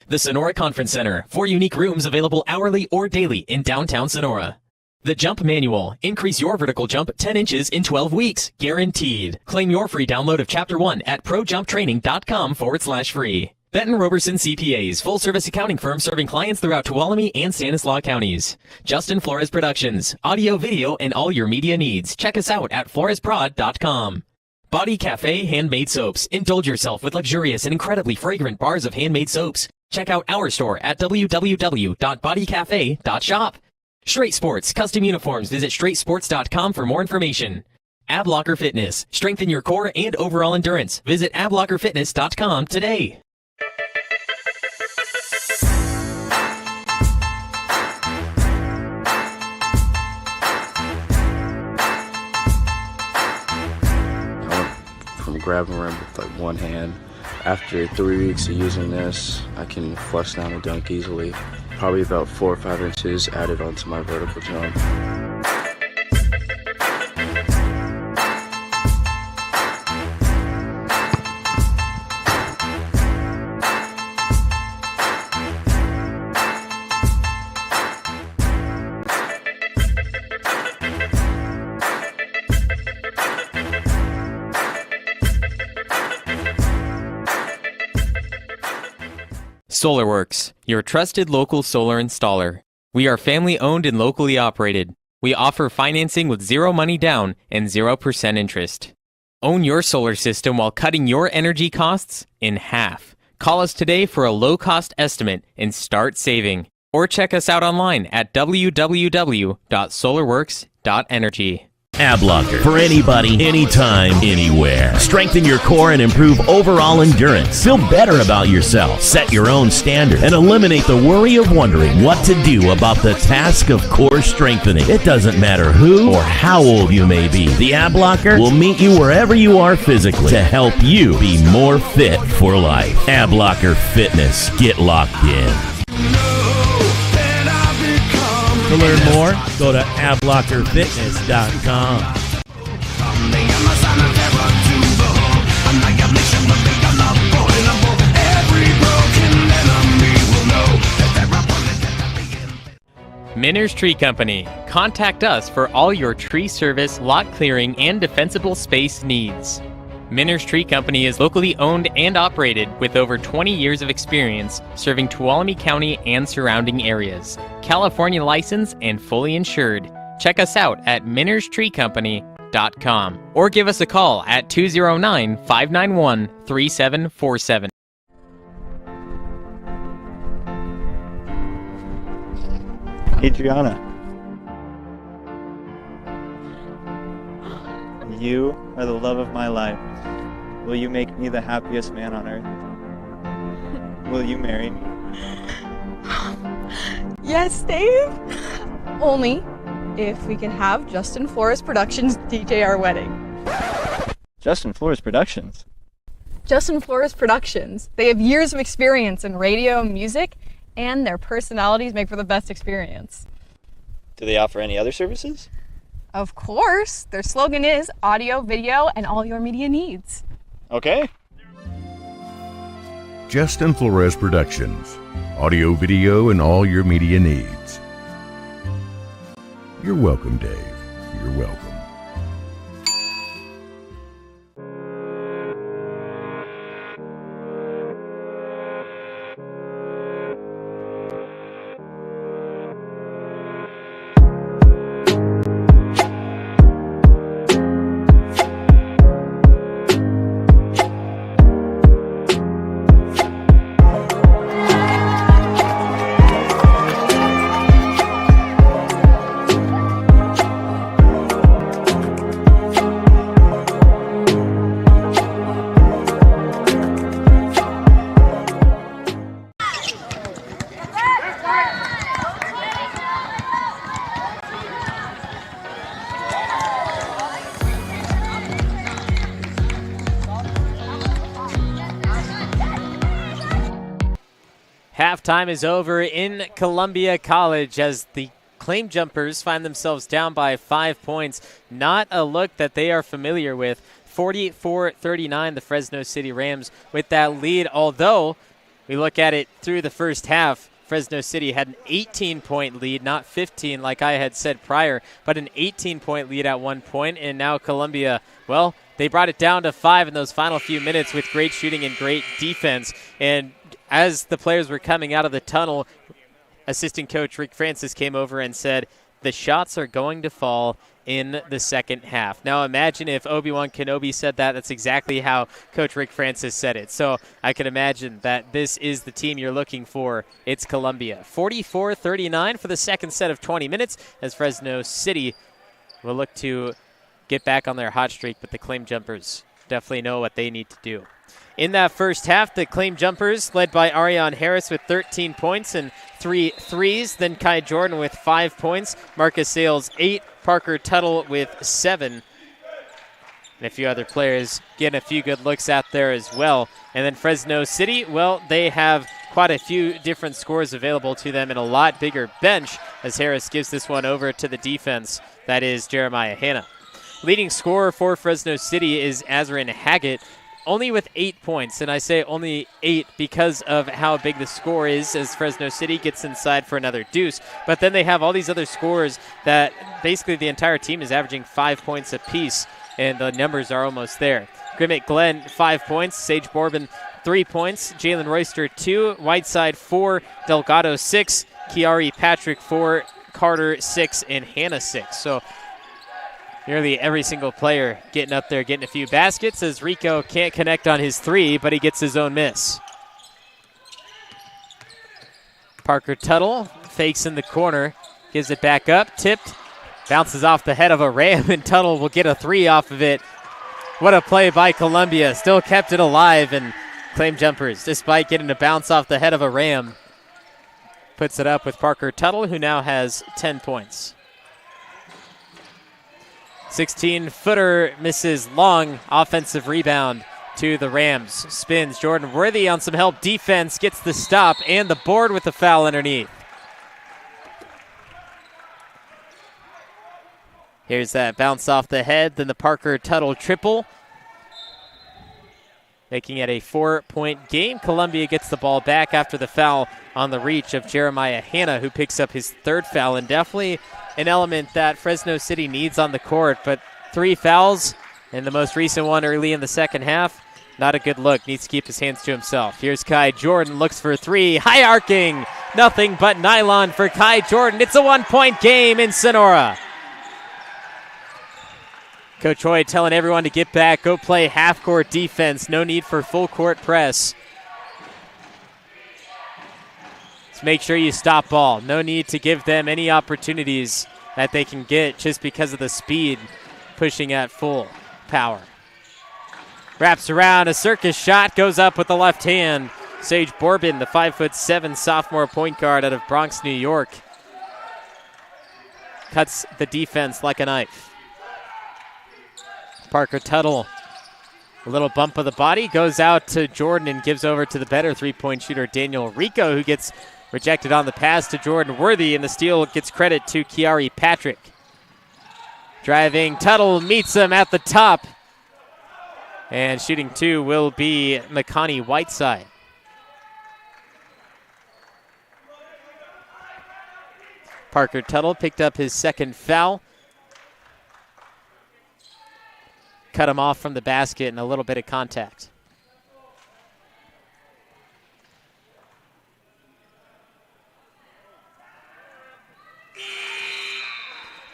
The Sonora Conference Center, 4 unique rooms available hourly or daily in downtown Sonora. The Jump Manual, increase your vertical jump 10 inches in 12 weeks, guaranteed. Claim your free download of Chapter 1 at projumptraining.com/free. Benton Roberson CPAs, full-service accounting firm serving clients throughout Tuolumne and Stanislaus counties. Justin Flores Productions, audio, video, and all your media needs. Check us out at floresprod.com. Body Cafe Handmade Soaps. Indulge yourself with luxurious and incredibly fragrant bars of handmade soaps. Check out our store at www.bodycafe.shop. Straight Sports, custom uniforms. Visit straightsports.com for more information. AbLocker Fitness. Strengthen your core and overall endurance. Visit ablockerfitness.com today. From grabbing rim with like one hand. After 3 weeks of using this, I can flush down a dunk easily. Probably about 4 or 5 inches added onto my vertical jump. SolarWorks, your trusted local solar installer. We are family owned and locally operated. We offer financing with 0 money down and 0% interest. Own your solar system while cutting your energy costs in half. Call us today for a low-cost estimate and start saving. Or check us out online at www.solarworks.energy. Ab Locker. For anybody, anytime, anywhere. Strengthen your core and improve overall endurance. Feel better about yourself. Set your own standard and eliminate the worry of wondering what to do about the task of core strengthening. It doesn't matter who or how old you may be. The Ab Locker will meet you wherever you are physically to help you be more fit for life. Ab Locker Fitness. Get locked in. To learn more, go to ablockerfitness.com. Minners Tree Company. Contact us for all your tree service, lot clearing, and defensible space needs. Minners Tree Company is locally owned and operated with over 20 years of experience serving Tuolumne County and surrounding areas. California licensed and fully insured. Check us out at minnerstreecompany.com or give us a call at 209-591-3747. Adriana, you are the love of my life. Will you make me the happiest man on earth? Will you marry me? Yes, Dave. Only if we can have Justin Flores Productions DJ our wedding. Justin Flores Productions? Justin Flores Productions. They have years of experience in radio and music, and their personalities make for the best experience. Do they offer any other services? Of course. Their slogan is audio, video, and all your media needs. Okay. Justin Flores Productions. Audio, video, and all your media needs. You're welcome, Dave. You're welcome. Halftime is over in Columbia College as the Claim Jumpers find themselves down by 5 points. Not a look that they are familiar with. 44-39, the Fresno City Rams with that lead. Although we look at it through the first half, Fresno City had an 18-point lead, not 15 like I had said prior, but an 18-point lead at one point. And now Columbia, well, they brought it down to 5 in those final few minutes with great shooting and great defense. And as the players were coming out of the tunnel, assistant coach Rick Francis came over and said, the shots are going to fall in the second half. Now imagine if Obi-Wan Kenobi said that. That's exactly how Coach Rick Francis said it. So I can imagine that this is the team you're looking for. It's Columbia. 44-39 for the second set of 20 minutes as Fresno City will look to get back on their hot streak, but the Claim Jumpers definitely know what they need to do. In that first half, the Claim Jumpers, led by Ariane Harris with 13 points and 3 threes. Then Kai Jordan with 5 points. Marcus Sales, 8. Parker Tuttle with 7. And a few other players getting a few good looks out there as well. And then Fresno City, well, they have quite a few different scores available to them and a lot bigger bench as Harris gives this one over to the defense. That is Jeremiah Hanna. Leading scorer for Fresno City is Azrin Haggett, only with 8 points, and I say only 8 because of how big the score is as Fresno City gets inside for another deuce. But then they have all these other scores that basically the entire team is averaging 5 points apiece, and the numbers are almost there. Grimmett Glenn, 5 points. Sage Borbin, 3 points. Jalen Royster, 2. Whiteside, 4. Delgado, 6. Kiari Patrick, 4. Carter, 6. And Hannah, 6. So nearly every single player getting up there, getting a few baskets as Rico can't connect on his 3, but he gets his own miss. Parker Tuttle fakes in the corner, gives it back up, tipped, Bounces off the head of a Ram, and Tuttle will get a 3 off of it. What a play by Columbia. Still kept it alive, and claim jumpers, despite getting a bounce off the head of a Ram. Puts it up with Parker Tuttle, who now has 10 points. 16-footer misses long. Offensive rebound to the Rams. Spins. Jordan Worthy on some help defense. Gets the stop and the board with the foul underneath. Here's that bounce off the head. Then the Parker Tuttle triple. Making it a 4-point game. Columbia gets the ball back after the foul on the reach of Jeremiah Hanna, who picks up his 3rd foul, and definitely an element that Fresno City needs on the court. But 3 fouls, and the most recent one early in the second half, not a good look. Needs to keep his hands to himself. Here's Kai Jordan, looks for 3. High arcing, nothing but nylon for Kai Jordan. It's a 1-point game in Sonora. Coach Hoy telling everyone to get back, go play half-court defense. No need for full-court press. Just make sure you stop ball. No need to give them any opportunities that they can get just because of the speed pushing at full power. Wraps around, a circus shot, goes up with the left hand. Sage Bourbon, the 5'7" sophomore point guard out of Bronx, New York, cuts the defense like a knife. Parker Tuttle, a little bump of the body, goes out to Jordan and gives over to the better 3-point shooter, Daniel Rico, who gets rejected on the pass to Jordan Worthy, and the steal gets credit to Kiari Patrick. Driving, Tuttle meets him at the top, and shooting 2 will be Makani Whiteside. Parker Tuttle picked up his 2nd foul. Cut him off from the basket and a little bit of contact.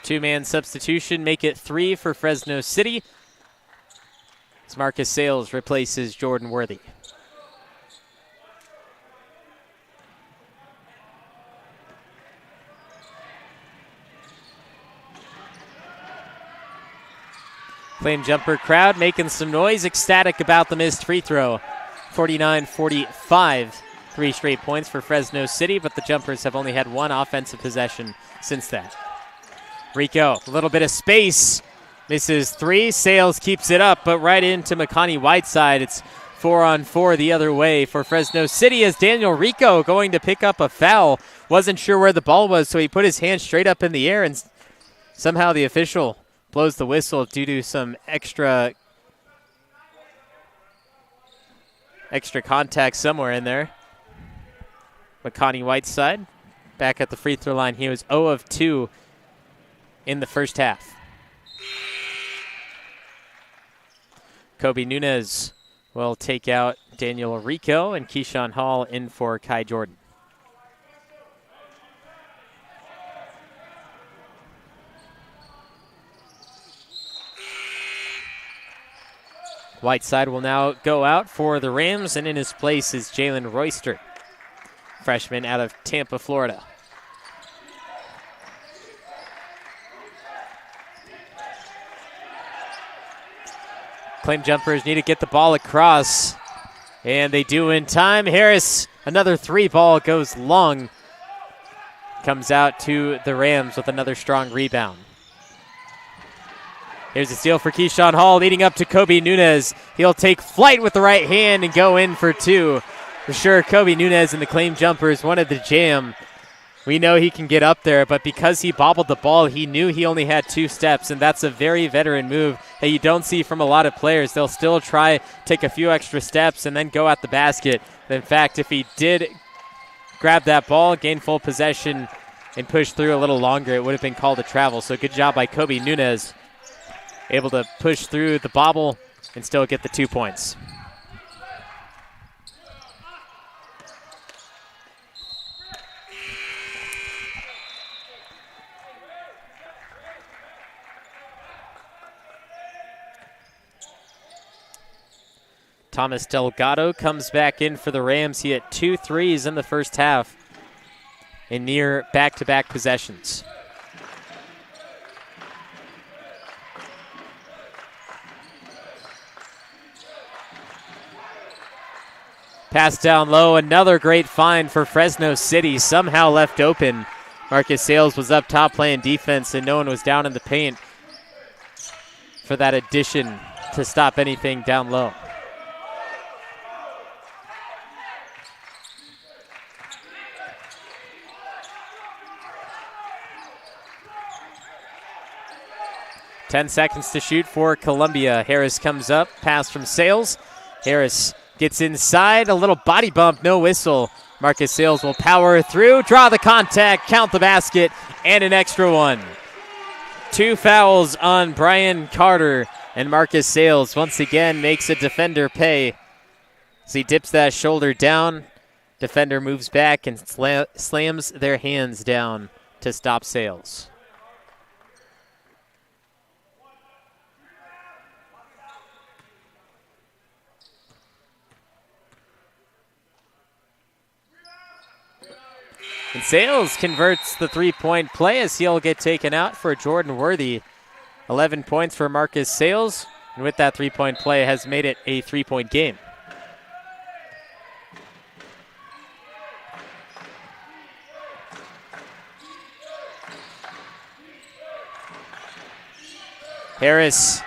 Two-man substitution, make it 3 for Fresno City, as Marcus Sales replaces Jordan Worthy. Flame jumper crowd making some noise, ecstatic about the missed free throw. 49-45, 3 straight points for Fresno City, but the Jumpers have only had 1 offensive possession since that. Rico, a little bit of space, misses 3. Sales keeps it up, but right into Makani Whiteside. It's 4-on-4 the other way for Fresno City as Daniel Rico going to pick up a foul. Wasn't sure where the ball was, so he put his hand straight up in the air, and somehow the official blows the whistle due to some extra contact somewhere in there. Makani Whiteside back at the free throw line. He was 0 of 2 in the first half. Kobe Nunez will take out Daniel Rico, and Keyshawn Hall in for Kai Jordan. Whiteside will now go out for the Rams, and in his place is Jalen Royster, freshman out of Tampa, Florida. Claim jumpers need to get the ball across, and they do in time. Harris, another 3 ball goes long. Comes out to the Rams with another strong rebound. Here's a steal for Keyshawn Hall, leading up to Kobe Nunez. He'll take flight with the right hand and go in for 2. For sure, Kobe Nunez and the claim jumpers wanted the jam. We know he can get up there, but because he bobbled the ball, he knew he only had 2 steps, and that's a very veteran move that you don't see from a lot of players. They'll still try, take a few extra steps, and then go at the basket. In fact, if he did grab that ball, gain full possession, and push through a little longer, it would have been called a travel. So good job by Kobe Nunez, able to push through the bobble and still get the 2 points. Thomas Delgado comes back in for the Rams. He had 2 threes in the first half in near back-to-back possessions. Pass down low, another great find for Fresno City, somehow left open. Marcus Sales was up top playing defense, and no one was down in the paint for that addition to stop anything down low. Ten seconds to shoot for Columbia. Harris comes up, pass from Sales. Harris gets inside, a little body bump, no whistle. Marcus Sales will power through, draw the contact, count the basket, and an extra one. 2 fouls on Brian Carter, and Marcus Sales once again makes a defender pay. As he dips that shoulder down, defender moves back and slams their hands down to stop Sales. And Sales converts the three-point play as he'll get taken out for Jordan Worthy. 11 points for Marcus Sales, and with that three-point play has made it a three-point game. Harris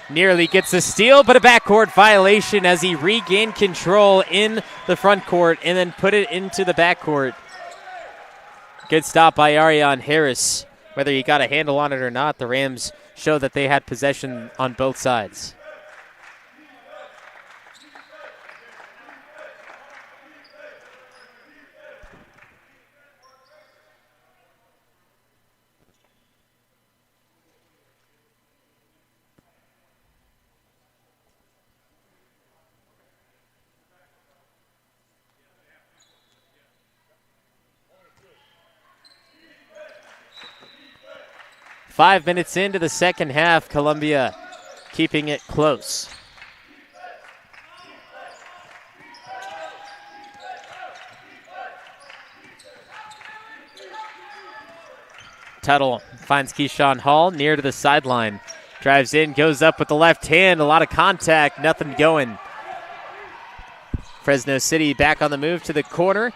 nearly gets a steal, but a backcourt violation as he regained control in the front court and then put it into the backcourt. Good stop by Ariane Harris. Whether he got a handle on it or not, the Rams show that they had possession on both sides. Five minutes into the second half, Columbia keeping it close. Tuttle finds Keyshawn Hall near to the sideline. Drives in, goes up with the left hand, a lot of contact, nothing going. Fresno City back on the move to the corner.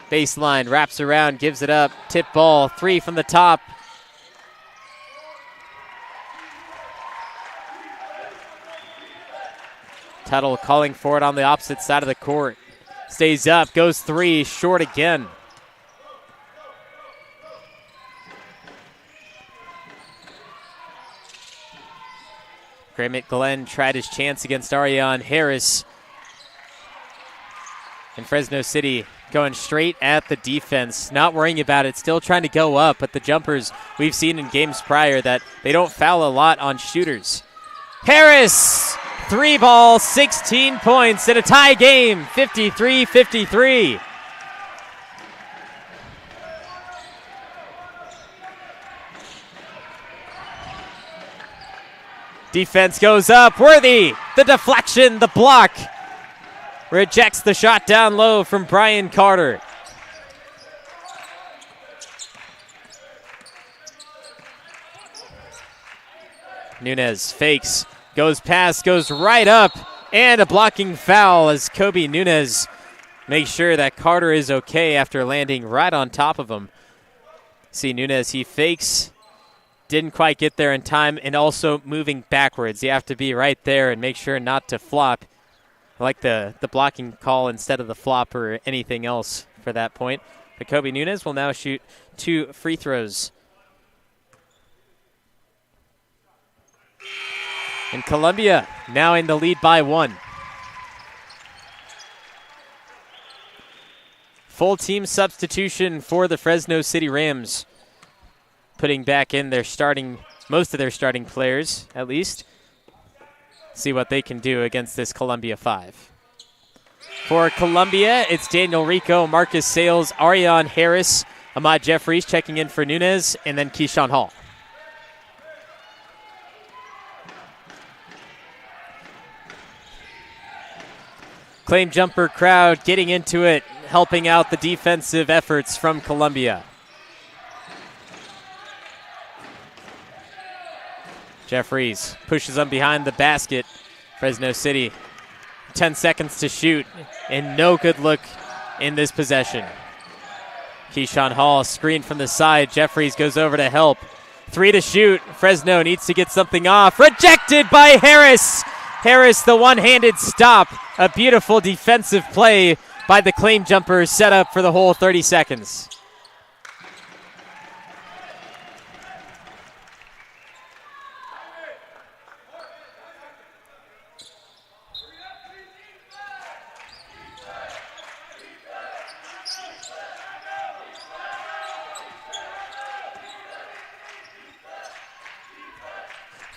Baseline, wraps around, gives it up. Tip ball, three from the top. Tuttle calling for it on the opposite side of the court. Stays up, goes three, short again. Grammett Glenn tried his chance against Ariane Harris. And Fresno City going straight at the defense, not worrying about it, still trying to go up, but the jumpers we've seen in games prior that they don't foul a lot on shooters. Harris! 3-ball, 16 points in a tie game, 53-53. Defense goes up, Worthy, the deflection, the block. Rejects the shot down low from Brian Carter. Nunez fakes. Goes past, goes right up, and a blocking foul as Kobe Nunez makes sure that Carter is okay after landing right on top of him. See Nunez, he fakes, didn't quite get there in time, and also moving backwards. You have to be right there and make sure not to flop. I like the blocking call instead of the flop or anything else for that point. But Kobe Nunez will now shoot 2 free throws. And Columbia now in the lead by 1. Full team substitution for the Fresno City Rams. Putting back in their most of their starting players, at least. See what they can do against this Columbia 5. For Columbia, it's Daniel Rico, Marcus Sales, Ariane Harris, Ahmad Jeffries checking in for Nunez, and then Keyshawn Hall. Claim jumper crowd getting into it, helping out the defensive efforts from Columbia. Jeffries pushes them behind the basket. Fresno City 10 seconds to shoot, and no good look in this possession. Keyshawn Hall screen from the side. Jeffries goes over to help. 3 to shoot. Fresno needs to get something off. Rejected by Harris. Harris, the one-handed stop. A beautiful defensive play by the claim jumper, set up for the whole 30 seconds.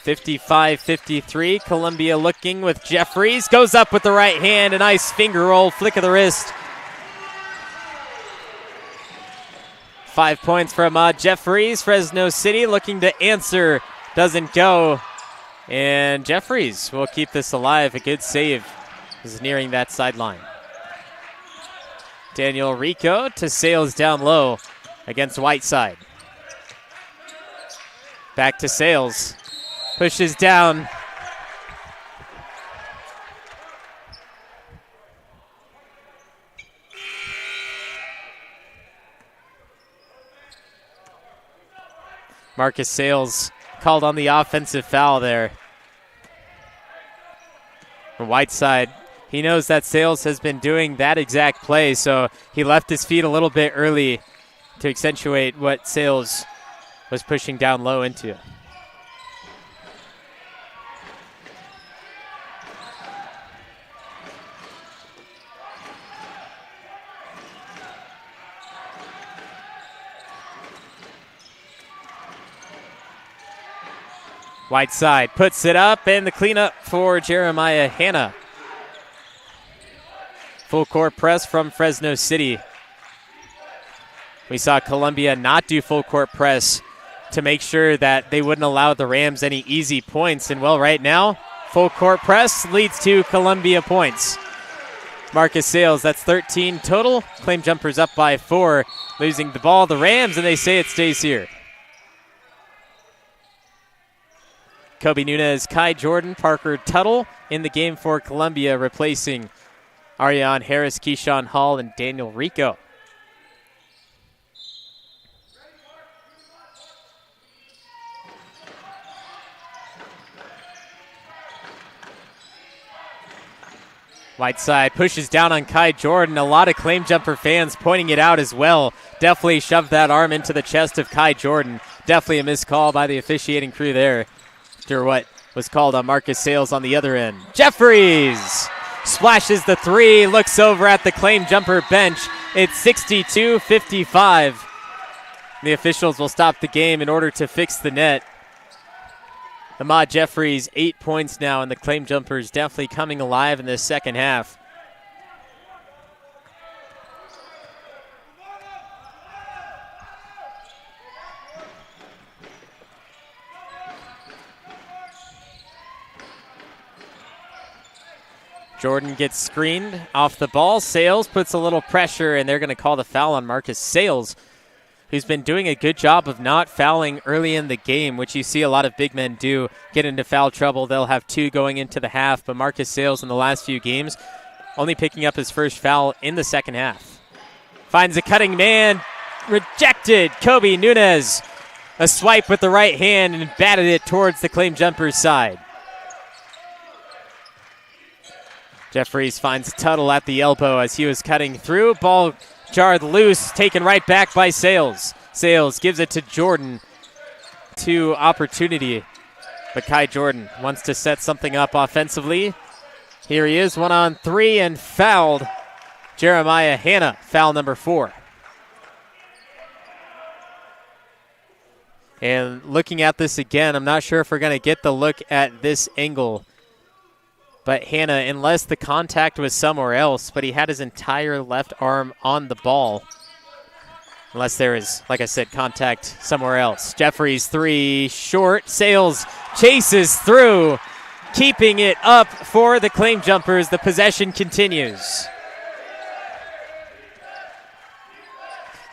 (55-53). Columbia looking with Jeffries. Goes up with the right hand. A nice finger roll, flick of the wrist. 5 points for Ahmad Jeffries. Fresno City looking to answer. Doesn't go. And Jeffries will keep this alive. A good save is nearing that sideline. Daniel Rico to Sales down low against Whiteside. Back to Sales. Pushes down. Marcus Sales called on the offensive foul there. From Whiteside, he knows that Sales has been doing that exact play, so he left his feet a little bit early to accentuate what Sales was pushing down low into. Whiteside puts it up, and the cleanup for Jeremiah Hanna. Full court press from Fresno City. We saw Columbia not do full court press to make sure that they wouldn't allow the Rams any easy points. And well, right now, full court press leads to Columbia points. Marcus Sales, that's 13 total. Claim jumpers up by 4, losing the ball. The Rams, and they say it stays here. Kobe Nunez, Kai Jordan, Parker Tuttle in the game for Columbia, replacing Ariane Harris, Keyshawn Hall, and Daniel Rico. Whiteside pushes down on Kai Jordan. A lot of claim jumper fans pointing it out as well. Definitely shoved that arm into the chest of Kai Jordan. Definitely a missed call by the officiating crew there. After what was called on Marcus Sales on the other end. Jeffries splashes the 3, looks over at the claim jumper bench. It's 62-55. The officials will stop the game in order to fix the net. Ahmad Jeffries, 8 points now, and the claim jumpers definitely coming alive in this second half. Jordan gets screened off the ball. Sales puts a little pressure, and they're going to call the foul on Marcus Sales, who's been doing a good job of not fouling early in the game, which you see a lot of big men do, get into foul trouble. They'll have 2 going into the half, but Marcus Sales in the last few games only picking up his first foul in the second half. Finds a cutting man, rejected. Kobe Nunez, a swipe with the right hand and batted it towards the claim jumper's side. Jeffries finds Tuttle at the elbow as he was cutting through. Ball jarred loose, taken right back by Sales. Sales gives it to Jordan. 2 opportunity, but Kai Jordan wants to set something up offensively. Here he is, 1-on-3, and fouled. Jeremiah Hanna, foul number 4. And looking at this again, I'm not sure if we're going to get the look at this angle. But Hanna, unless the contact was somewhere else, but he had his entire left arm on the ball. Unless there is, like I said, contact somewhere else. Jeffries 3 short. Sales chases through, keeping it up for the claim jumpers. The possession continues.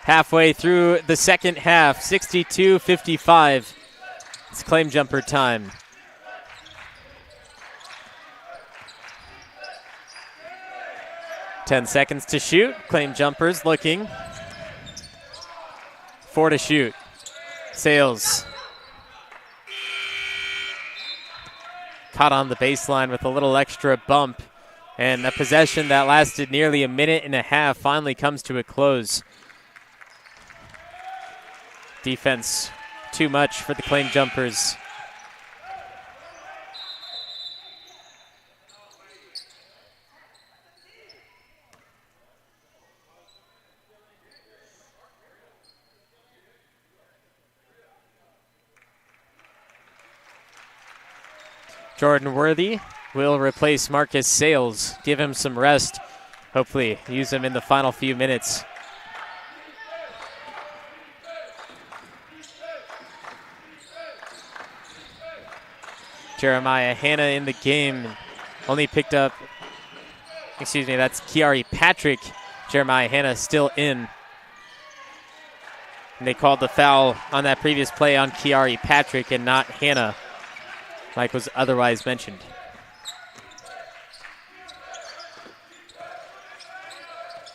Halfway through the second half, 62-55. It's claim jumper time. 10 seconds to shoot. Claim jumpers looking. 4 to shoot. Sales. Caught on the baseline with a little extra bump. And a possession that lasted nearly a minute and a half finally comes to a close. Defense too much for the claim jumpers. Jordan Worthy will replace Marcus Sales. Give him some rest. Hopefully use him in the final few minutes. Jeremiah Hanna in the game. Only picked up, that's Kiari Patrick. Jeremiah Hanna still in. And they called the foul on that previous play on Kiari Patrick and not Hanna, like was otherwise mentioned.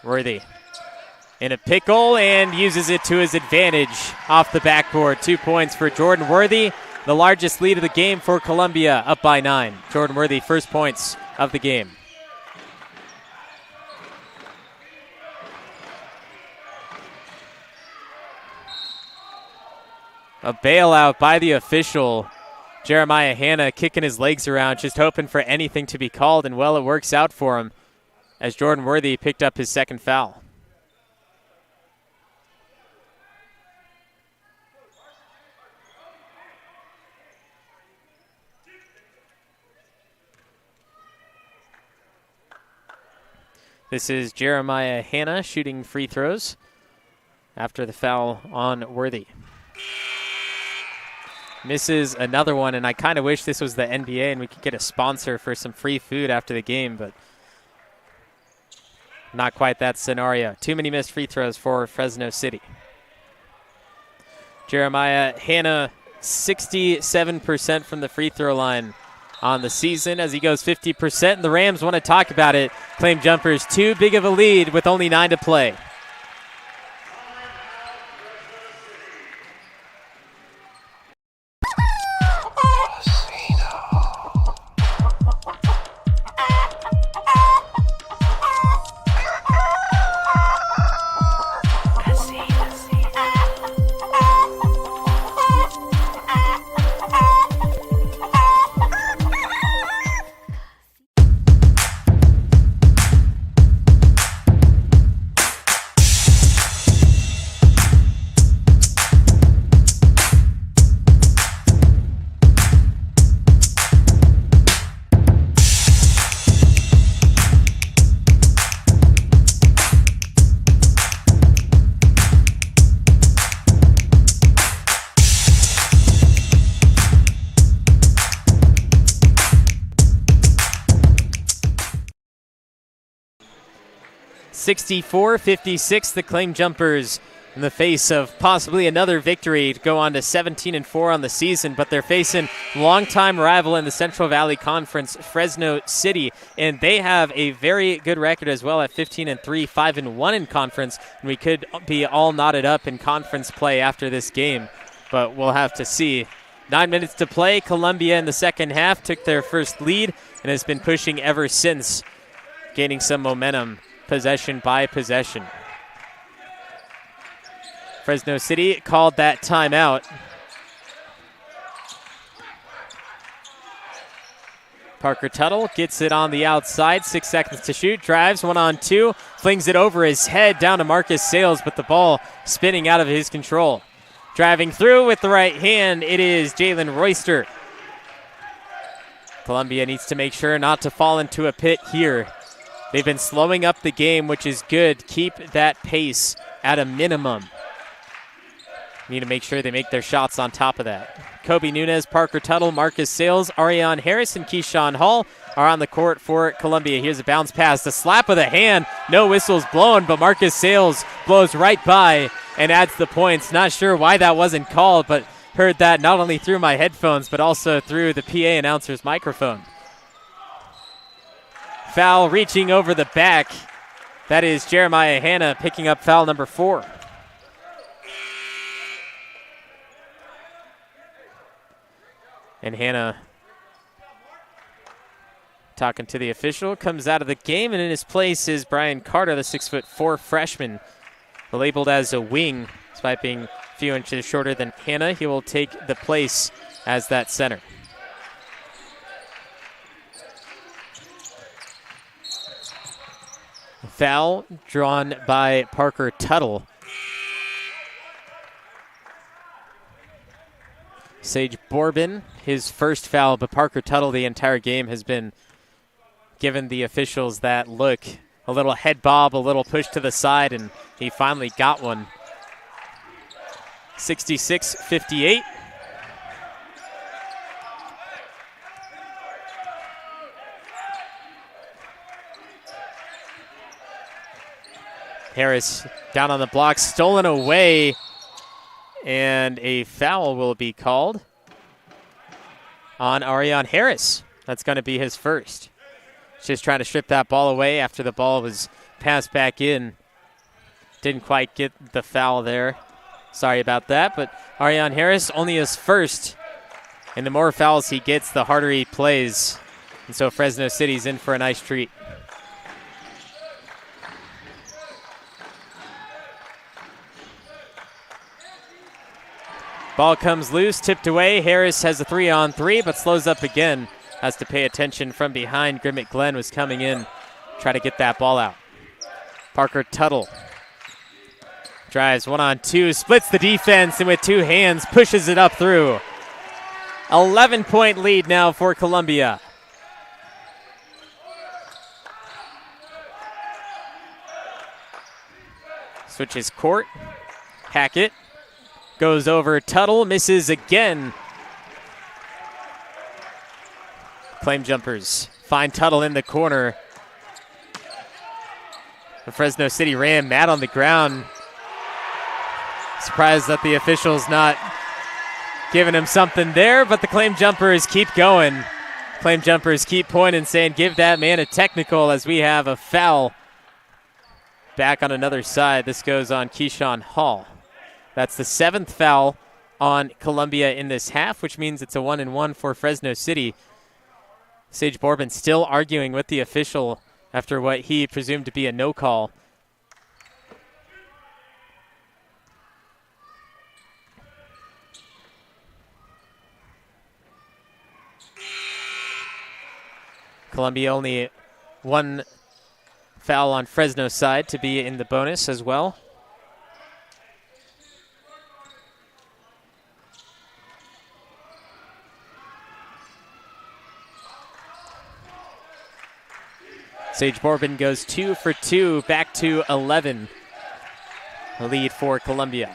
Worthy in a pickle and uses it to his advantage off the backboard. 2 points for Jordan Worthy. The largest lead of the game for Columbia, up by 9. Jordan Worthy, first points of the game. A bailout by the official. Jeremiah Hanna kicking his legs around, just hoping for anything to be called, and well, it works out for him as Jordan Worthy picked up his second foul. This is Jeremiah Hanna shooting free throws after the foul on Worthy. Misses another one, and I kind of wish this was the NBA and we could get a sponsor for some free food after the game, but not quite that scenario. Too many missed free throws for Fresno City. Jeremiah Hanna, 67% from the free throw line on the season as he goes 50%, and the Rams want to talk about it. Claim jumpers too big of a lead with only 9 to play. (64-56), the Claim Jumpers in the face of possibly another victory to go on to 17-4 on the season, but they're facing longtime rival in the Central Valley Conference, Fresno City, and they have a very good record as well at 15-3, 5-1 in conference, and we could be all knotted up in conference play after this game, but we'll have to see. 9 minutes to play. Columbia in the second half took their first lead and has been pushing ever since, gaining some momentum possession by possession. Fresno City called that timeout. Parker Tuttle gets it on the outside, 6 seconds to shoot, drives 1-on-2, flings it over his head down to Marcus Sales, but the ball spinning out of his control. Driving through with the right hand, it is Jalen Royster. Columbia needs to make sure not to fall into a pit here. They've been slowing up the game, which is good. Keep that pace at a minimum. Need to make sure they make their shots on top of that. Kobe Nunez, Parker Tuttle, Marcus Sales, Ariane Harris, and Keyshawn Hall are on the court for Columbia. Here's a bounce pass, the slap of the hand. No whistles blown, but Marcus Sales blows right by and adds the points. Not sure why that wasn't called, but heard that not only through my headphones, but also through the PA announcer's microphone. Foul reaching over the back That is Jeremiah Hanna picking up foul number 4. And Hanna, talking to the official, comes out of the game, and in his place is Brian Carter, the 6'4" freshman, labeled as a wing, despite being a few inches shorter than Hanna. He will take the place as that center. Foul drawn by Parker Tuttle. Sage Borbin, his first foul, but Parker Tuttle the entire game has been giving the officials that look. A little head bob, a little push to the side, and he finally got one. 66-58. Harris down on the block, stolen away, and a foul will be called on Arion Harris. That's going to be his first. Just trying to strip that ball away after the ball was passed back in. Didn't quite get the foul there. Sorry about that, but Arion Harris only his first. And the more fouls he gets, the harder he plays. And so Fresno City's in for a nice treat. Ball comes loose, tipped away. Harris has a 3-on-3, but slows up again. Has to pay attention from behind. Grimmett Glenn was coming in, try to get that ball out. Parker Tuttle drives 1-on-2, splits the defense, and with two hands pushes it up through. 11-point lead now for Columbia. Switches court. Hackett goes over Tuttle, misses again. Claim jumpers find Tuttle in the corner. The Fresno City Ram mad on the ground. Surprised that the official's not giving him something there, but the claim jumpers keep going. Claim jumpers keep pointing, saying, give that man a technical, as we have a foul back on another side. This goes on Keyshawn Hall. That's the 7th foul on Columbia in this half, which means it's a 1-and-1 for Fresno City. Sage Borbin still arguing with the official after what he presumed to be a no call. Columbia only one foul on Fresno's side to be in the bonus as well. Sage Borbin goes 2 for 2, back to 11. A lead for Columbia.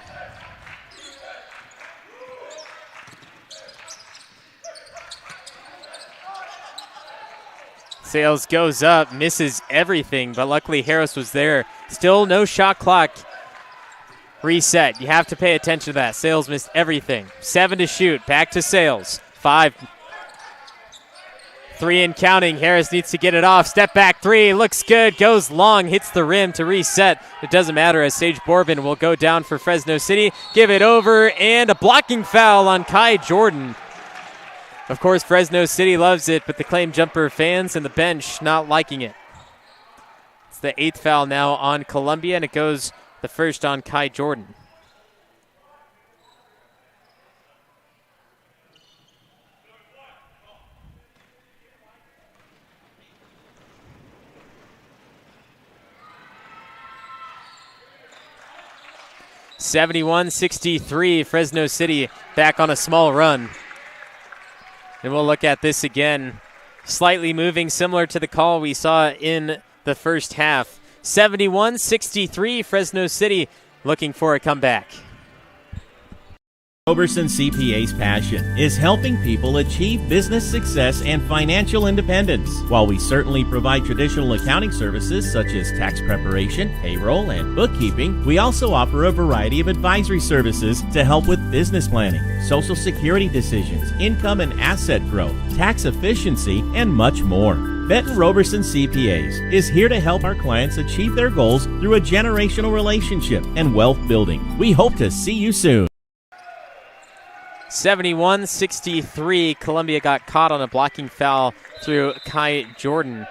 Sales goes up, misses everything, but luckily Harris was there. Still no shot clock reset. You have to pay attention to that. Sales missed everything. 7 to shoot, back to Sales. 5. 3 and counting. Harris needs to get it off. Step back 3. Looks good. Goes long. Hits the rim to reset. It doesn't matter as Sage Borbin will go down for Fresno City. Give it over. And a blocking foul on Kai Jordan. Of course, Fresno City loves it, but the claim jumper fans and the bench not liking it. It's the 8th foul now on Columbia, and it goes the first on Kai Jordan. (71-63), Fresno City back on a small run. And we'll look at this again. Slightly moving, similar to the call we saw in the first half. 71-63, Fresno City looking for a comeback. Roberson CPA's passion is helping people achieve business success and financial independence. While we certainly provide traditional accounting services such as tax preparation, payroll, and bookkeeping, we also offer a variety of advisory services to help with business planning, Social Security decisions, income and asset growth, tax efficiency, and much more. Benton Roberson CPAs is here to help our clients achieve their goals through a generational relationship and wealth building. We hope to see you soon. 71-63, Columbia got caught on a blocking foul through Kai Jordan.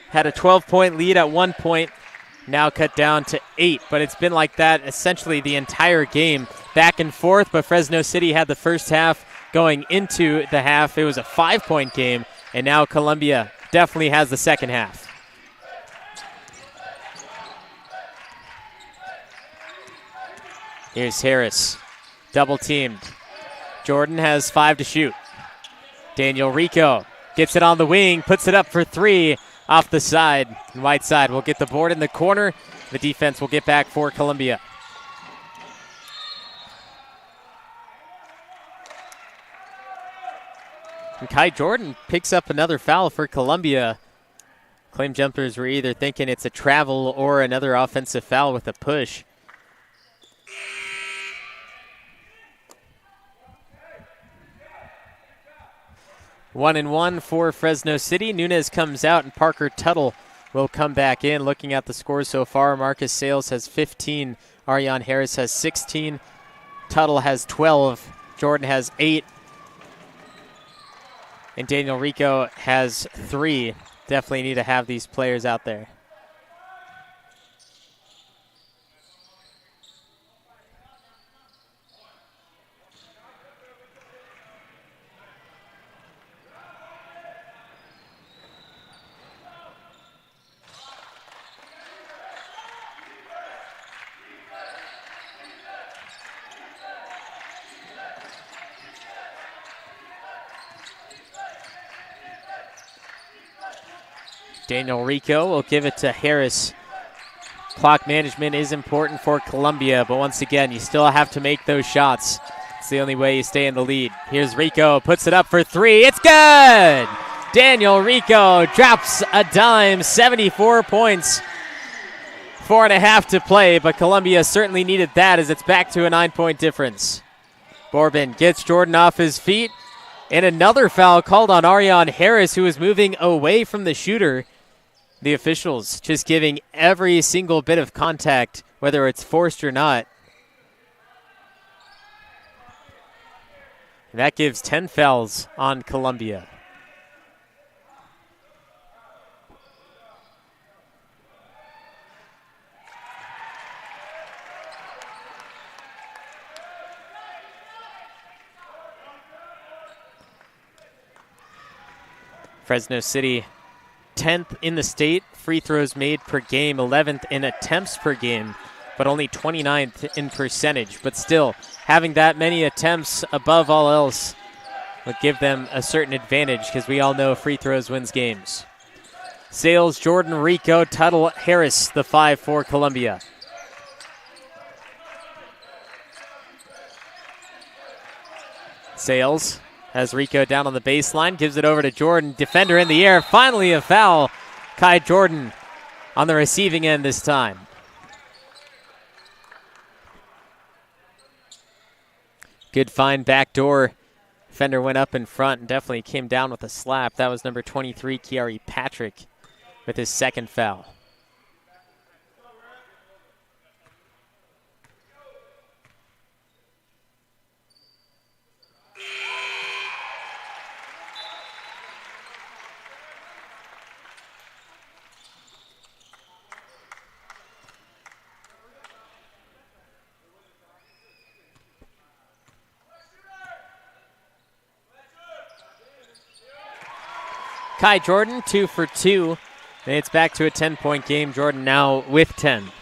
Had a 12-point lead at one point, now cut down to 8, but it's been like that essentially the entire game, back and forth, but Fresno City had the first half going into the half. It was a 5-point game, and now Columbia definitely has the second half. Here's Harris, double teamed. Jordan has 5 to shoot. Daniel Rico gets it on the wing, puts it up for 3 off the side. And Whiteside will get the board in the corner. The defense will get back for Columbia. And Kai Jordan picks up another foul for Columbia. Claim jumpers were either thinking it's a travel or another offensive foul with a push. One and one for Fresno City. Nunez comes out and Parker Tuttle will come back in. Looking at the scores so far, Marcus Sales has 15. Ariane Harris has 16. Tuttle has 12. Jordan has 8. And Daniel Rico has 3. Definitely need to have these players out there. Daniel Rico will give it to Harris. Clock management is important for Columbia, but once again, you still have to make those shots. It's the only way you stay in the lead. Here's Rico, puts it up for 3. It's good! Daniel Rico drops a dime, 74 points. 4.5 to play, but Columbia certainly needed that as it's back to a 9-point difference. Borbin gets Jordan off his feet, and another foul called on Ariane Harris, who is moving away from the shooter. The officials just giving every single bit of contact, whether it's forced or not. And that gives 10 fouls on Columbia. Fresno City 10th in the state, free throws made per game, 11th in attempts per game, but only 29th in percentage. But still, having that many attempts above all else would give them a certain advantage because we all know free throws wins games. Sales, Jordan, Rico, Tuttle, Harris, the 5 for Columbia. Sales has Rico down on the baseline, gives it over to Jordan. Defender in the air, finally a foul. Kai Jordan on the receiving end this time. Good find backdoor. Defender went up in front and definitely came down with a slap. That was number 23, Kiari Patrick, with his second foul. Kai Jordan, 2 for 2. And it's back to a 10-point game. Jordan now with 10.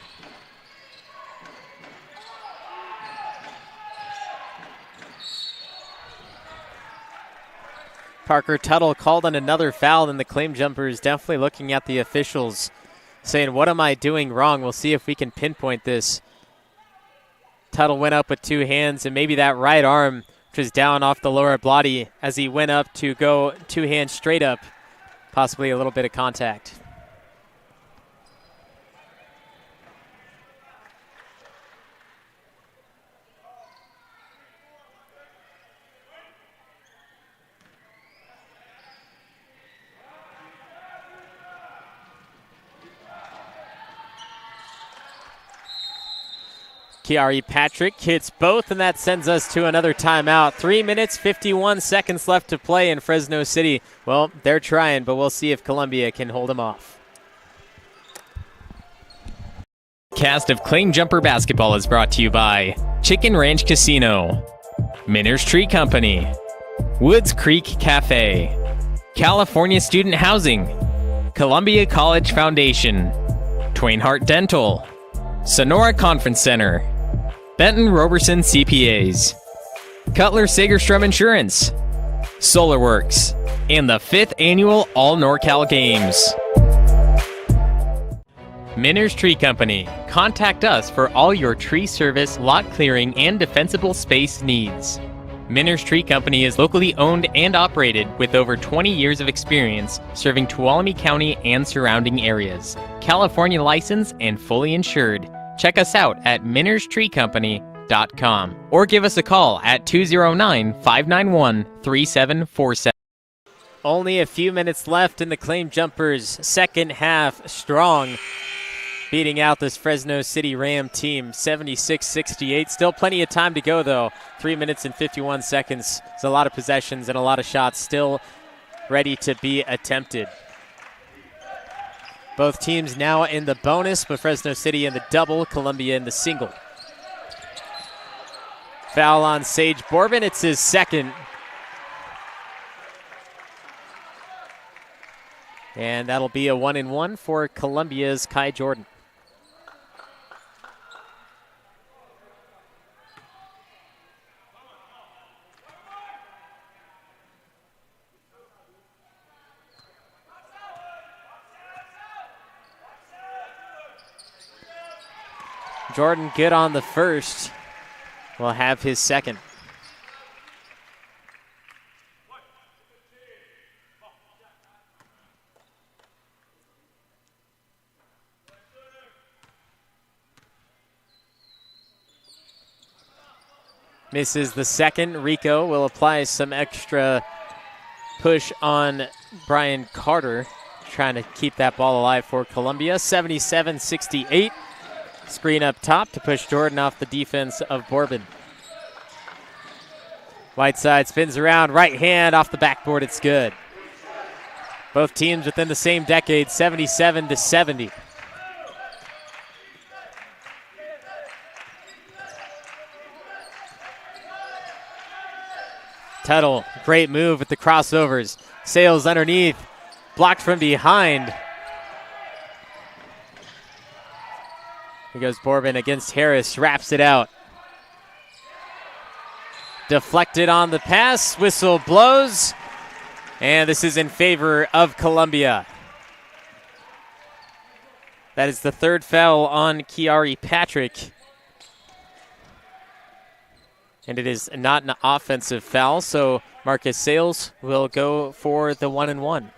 Parker Tuttle called on another foul, and the claim jumper is definitely looking at the officials, saying, what am I doing wrong? We'll see if we can pinpoint this. Tuttle went up with 2 hands, and maybe that right arm, which was down off the lower body as he went up to go 2 hands straight up. Possibly a little bit of contact. Kiari Patrick hits both, and that sends us to another timeout. 3 minutes, 51 seconds left to play in Fresno City. Well, they're trying, but we'll see if Columbia can hold them off. Cast of Claim Jumper Basketball is brought to you by Chicken Ranch Casino, Minner's Tree Company, Woods Creek Cafe, California Student Housing, Columbia College Foundation, Twain Hart Dental, Sonora Conference Center, Benton Roberson CPAs, Cutler Sagerstrom Insurance, SolarWorks, and the 5th Annual All NorCal Games. Minner's Tree Company. Contact us for all your tree service, lot clearing, and defensible space needs. Minner's Tree Company is locally owned and operated with over 20 years of experience serving Tuolumne County and surrounding areas. California licensed and fully insured. Check us out at minnerstreecompany.com or give us a call at 209-591-3747. Only a few minutes left in the Claim Jumpers' second half. Strong, beating out this Fresno City Ram team 76-68. Still plenty of time to go, though. 3 minutes and 51 seconds. There's a lot of possessions and a lot of shots still ready to be attempted. Both teams now in the bonus, but Fresno City in the double, Columbia in the single. Foul on Sage Bourbon. It's his second. And that'll be a 1-and-1 for Columbia's Kai Jordan. Jordan good on the first. Will have his second. Misses the second. Rico will apply some extra push on Brian Carter, trying to keep that ball alive for Columbia. 77-68. Screen up top to push Jordan off the defense of Bourbon. Whiteside spins around, right hand off the backboard, it's good. Both teams within the same decade, 77-70. Tuttle, great move with the crossovers. Sales underneath, blocked from behind. Here goes Bourbon against Harris, wraps it out. Deflected on the pass, whistle blows, and this is in favor of Columbia. That is the third foul on Kiari Patrick. And it is not an offensive foul, so Marcus Sales will go for the 1-and-1.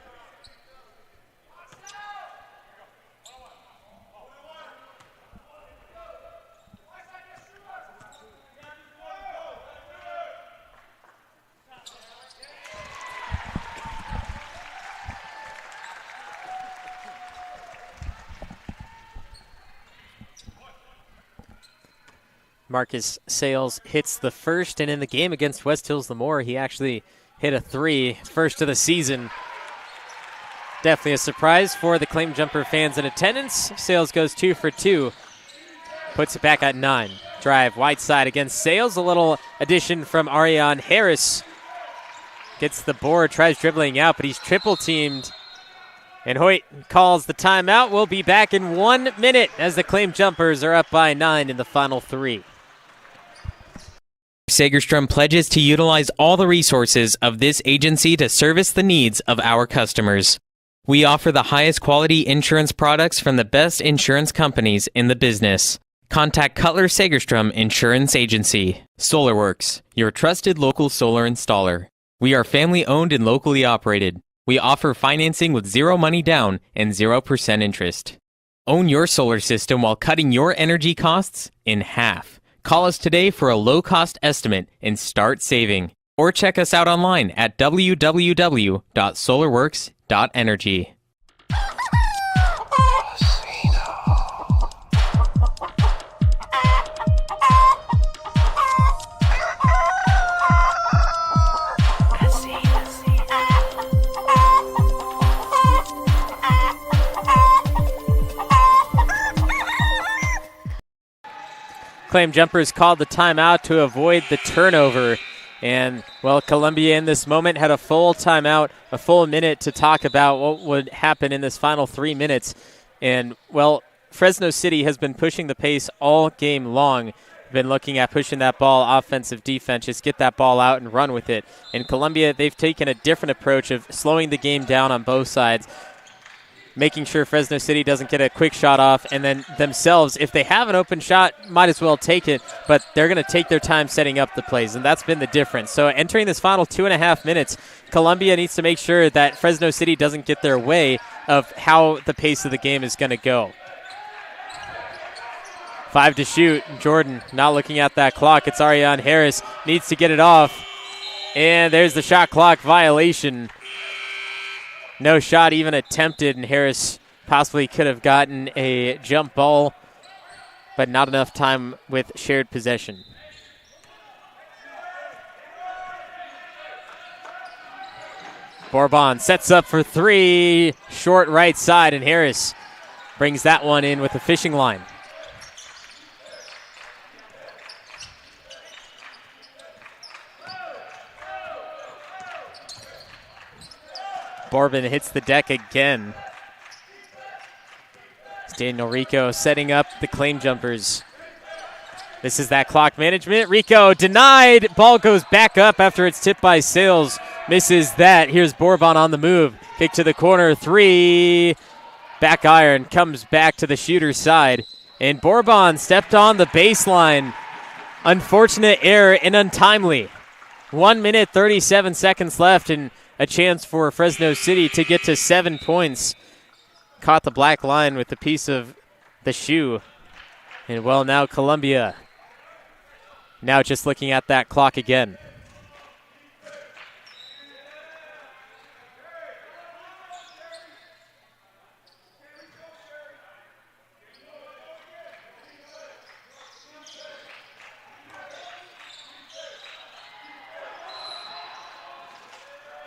Marcus Sales hits the first, and in the game against West Hills Lemoore, he actually hit a three, first of the season. Definitely a surprise for the Claim Jumper fans in attendance. Sales goes 2 for 2, puts it back at 9. Drive, Whiteside against Sales. A little addition from Ariane Harris. Gets the board, tries dribbling out, but he's triple teamed. And Hoyt calls the timeout. We'll be back in 1 minute as the Claim Jumpers are up by 9 in the final 3. Sagerstrom pledges to utilize all the resources of this agency to service the needs of our customers. We offer the highest quality insurance products from the best insurance companies in the business. Contact Cutler Sagerstrom Insurance Agency. SolarWorks, your trusted local solar installer. We are family owned and locally operated. We offer financing with 0 money down and 0% interest. Own your solar system while cutting your energy costs in half. Call us today for a low-cost estimate and start saving. Or check us out online at www.solarworks.energy. Claim Jumpers called the timeout to avoid the turnover. And, well, Columbia in this moment had a full timeout, a full minute to talk about what would happen in this final 3 minutes. And, well, Fresno City has been pushing the pace all game long. Been looking at pushing that ball, offensive, defense, just get that ball out and run with it. In Columbia, they've taken a different approach of slowing the game down on both sides, making sure Fresno City doesn't get a quick shot off, and then themselves, if they have an open shot, might as well take it, but they're going to take their time setting up the plays, and that's been the difference. So entering this final 2.5 minutes, Columbia needs to make sure that Fresno City doesn't get their way of how the pace of the game is going to go. 5 to shoot. Jordan not looking at that clock. It's Ariane Harris. Needs to get it off. And there's the shot clock violation. No shot even attempted, and Harris possibly could have gotten a jump ball, but not enough time with shared possession. Bourbon sets up for three. Short right side, and Harris brings that one in with a fishing line. Bourbon hits the deck again. It's Daniel Rico setting up the Claim Jumpers. This is that clock management. Rico denied. Ball goes back up after it's tipped by Sales. Misses that. Here's Bourbon on the move. Kick to the corner. Three. Back iron. Comes back to the shooter's side. And Bourbon stepped on the baseline. Unfortunate error and untimely. 1 minute, 37 seconds left, and a chance for Fresno City to get to 7 points. Caught the black line with a piece of the shoe. And, well, now Columbia. Now just looking at that clock again.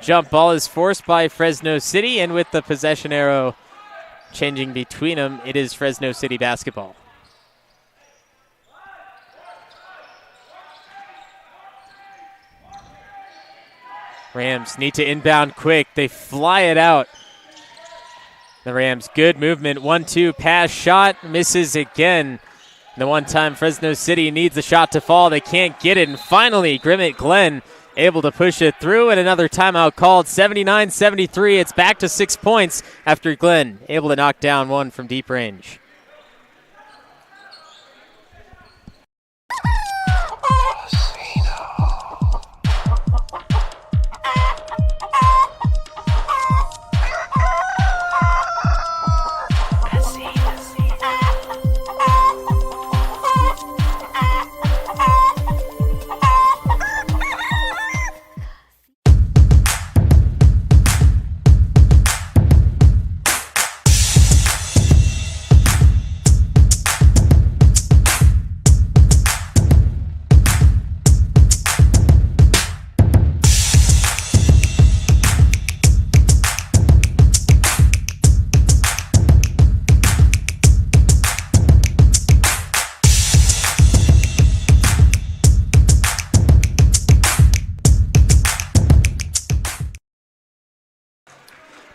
Jump ball is forced by Fresno City, and with the possession arrow changing between them, it is Fresno City basketball. Rams need to inbound quick. They fly it out. The Rams, good movement. 1-2 pass shot, misses again. The one time Fresno City needs a shot to fall. They can't get it, and finally Grimmett Glenn able to push it through, and another timeout called. 79-73. It's back to 6 points after Glenn able to knock down one from deep range.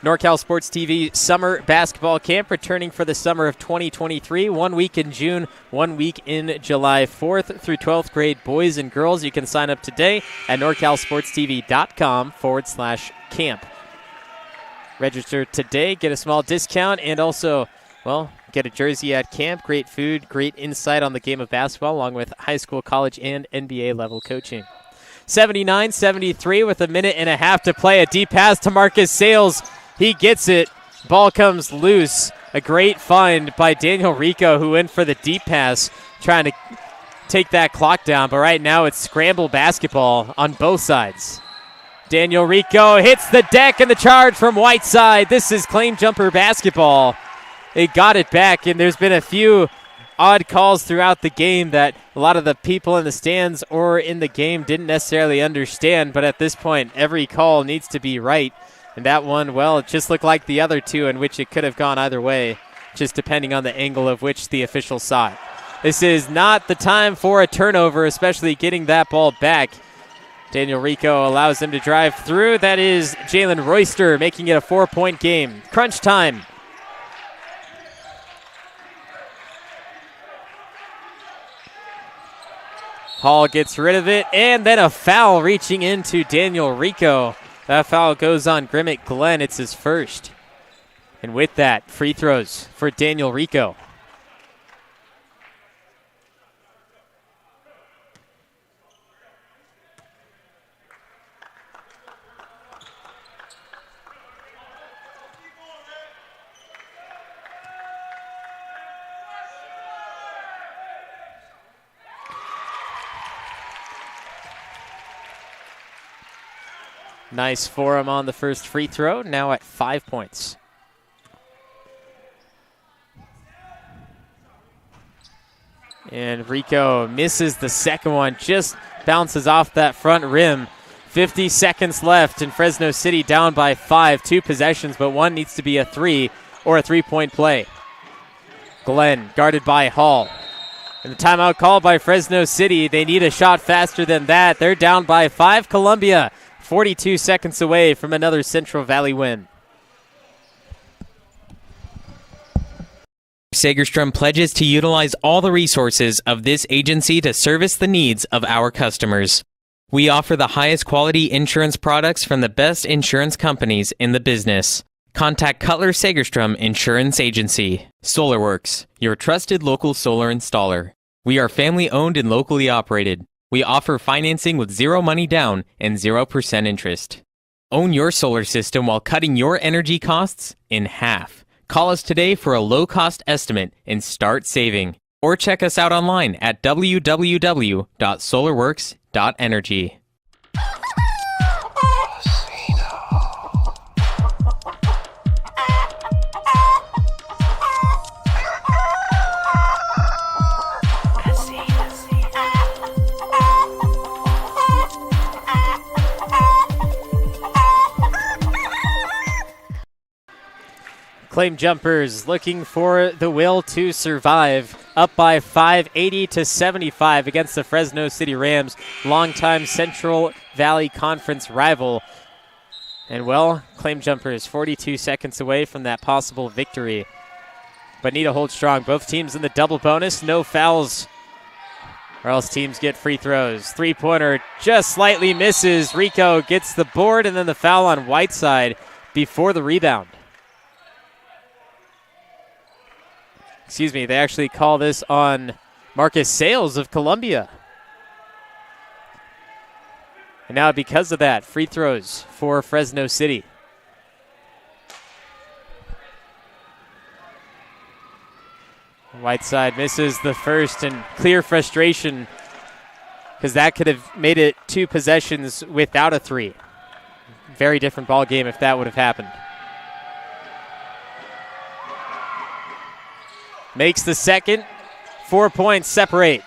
NorCal Sports TV Summer Basketball Camp returning for the summer of 2023. 1 week in June, 1 week in July. 4th through 12th grade boys and girls. You can sign up today at norcalsportstv.com/camp. Register today, get a small discount, and also, well, get a jersey at camp. Great food, great insight on the game of basketball, along with high school, college, and NBA level coaching. 79-73 with a minute and a half to play. A deep pass to Marcus Sales. He gets it. Ball comes loose. A great find by Daniel Rico, who went for the deep pass, trying to take that clock down. But right now it's scramble basketball on both sides. Daniel Rico hits the deck, and the charge from Whiteside. This is Claim Jumper basketball. They got it back, and there's been a few odd calls throughout the game that a lot of the people in the stands or in the game didn't necessarily understand. But at this point, every call needs to be right. And that one, well, it just looked like the other two in which it could have gone either way, just depending on the angle of which the official saw it. This is not the time for a turnover, especially getting that ball back. Daniel Rico allows him to drive through. That is Jalen Royster making it a 4-point game. Crunch time. Hall gets rid of it, and then a foul reaching into Daniel Rico. That foul goes on Grimmett Glenn. It's his first. And with that, free throws for Daniel Rico. Nice for him on the first free throw, now at 5 points. And Rico misses the second one, just bounces off that front rim. 50 seconds left, and Fresno City down by 5, 2 possessions, but one needs to be a three or a three-point play. Glenn guarded by Hall. And the timeout called by Fresno City. They need a shot faster than that. They're down by 5. Columbia 42 seconds away from another Central Valley win. Segerstrom pledges to utilize all the resources of this agency to service the needs of our customers. We offer the highest quality insurance products from the best insurance companies in the business. Contact Cutler Segerstrom Insurance Agency. SolarWorks, your trusted local solar installer. We are family owned and locally operated. We offer financing with 0 money down and 0% interest. Own your solar system while cutting your energy costs in half. Call us today for a low-cost estimate and start saving. Or check us out online at www.solarworks.energy. Claim Jumpers looking for the will to survive. Up by 5, 80-75 against the Fresno City Rams, longtime Central Valley Conference rival. And well, Claim Jumpers 42 seconds away from that possible victory. But need to hold strong. Both teams in the double bonus, no fouls, or else teams get free throws. Three-pointer just slightly misses. Rico gets the board and then the foul on Whiteside before the rebound. Excuse me, they actually call this on Marcus Sales of Columbia. And now because of that, free throws for Fresno City. Whiteside misses the first, and clear frustration because that could have made it 2 possessions without a three. Very different ball game if that would have happened. Makes the second. 4 points separate.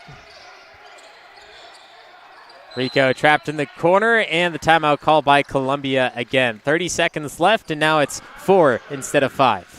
Rico trapped in the corner, and the timeout called by Columbia again. 30 seconds left, and now it's 4 instead of 5.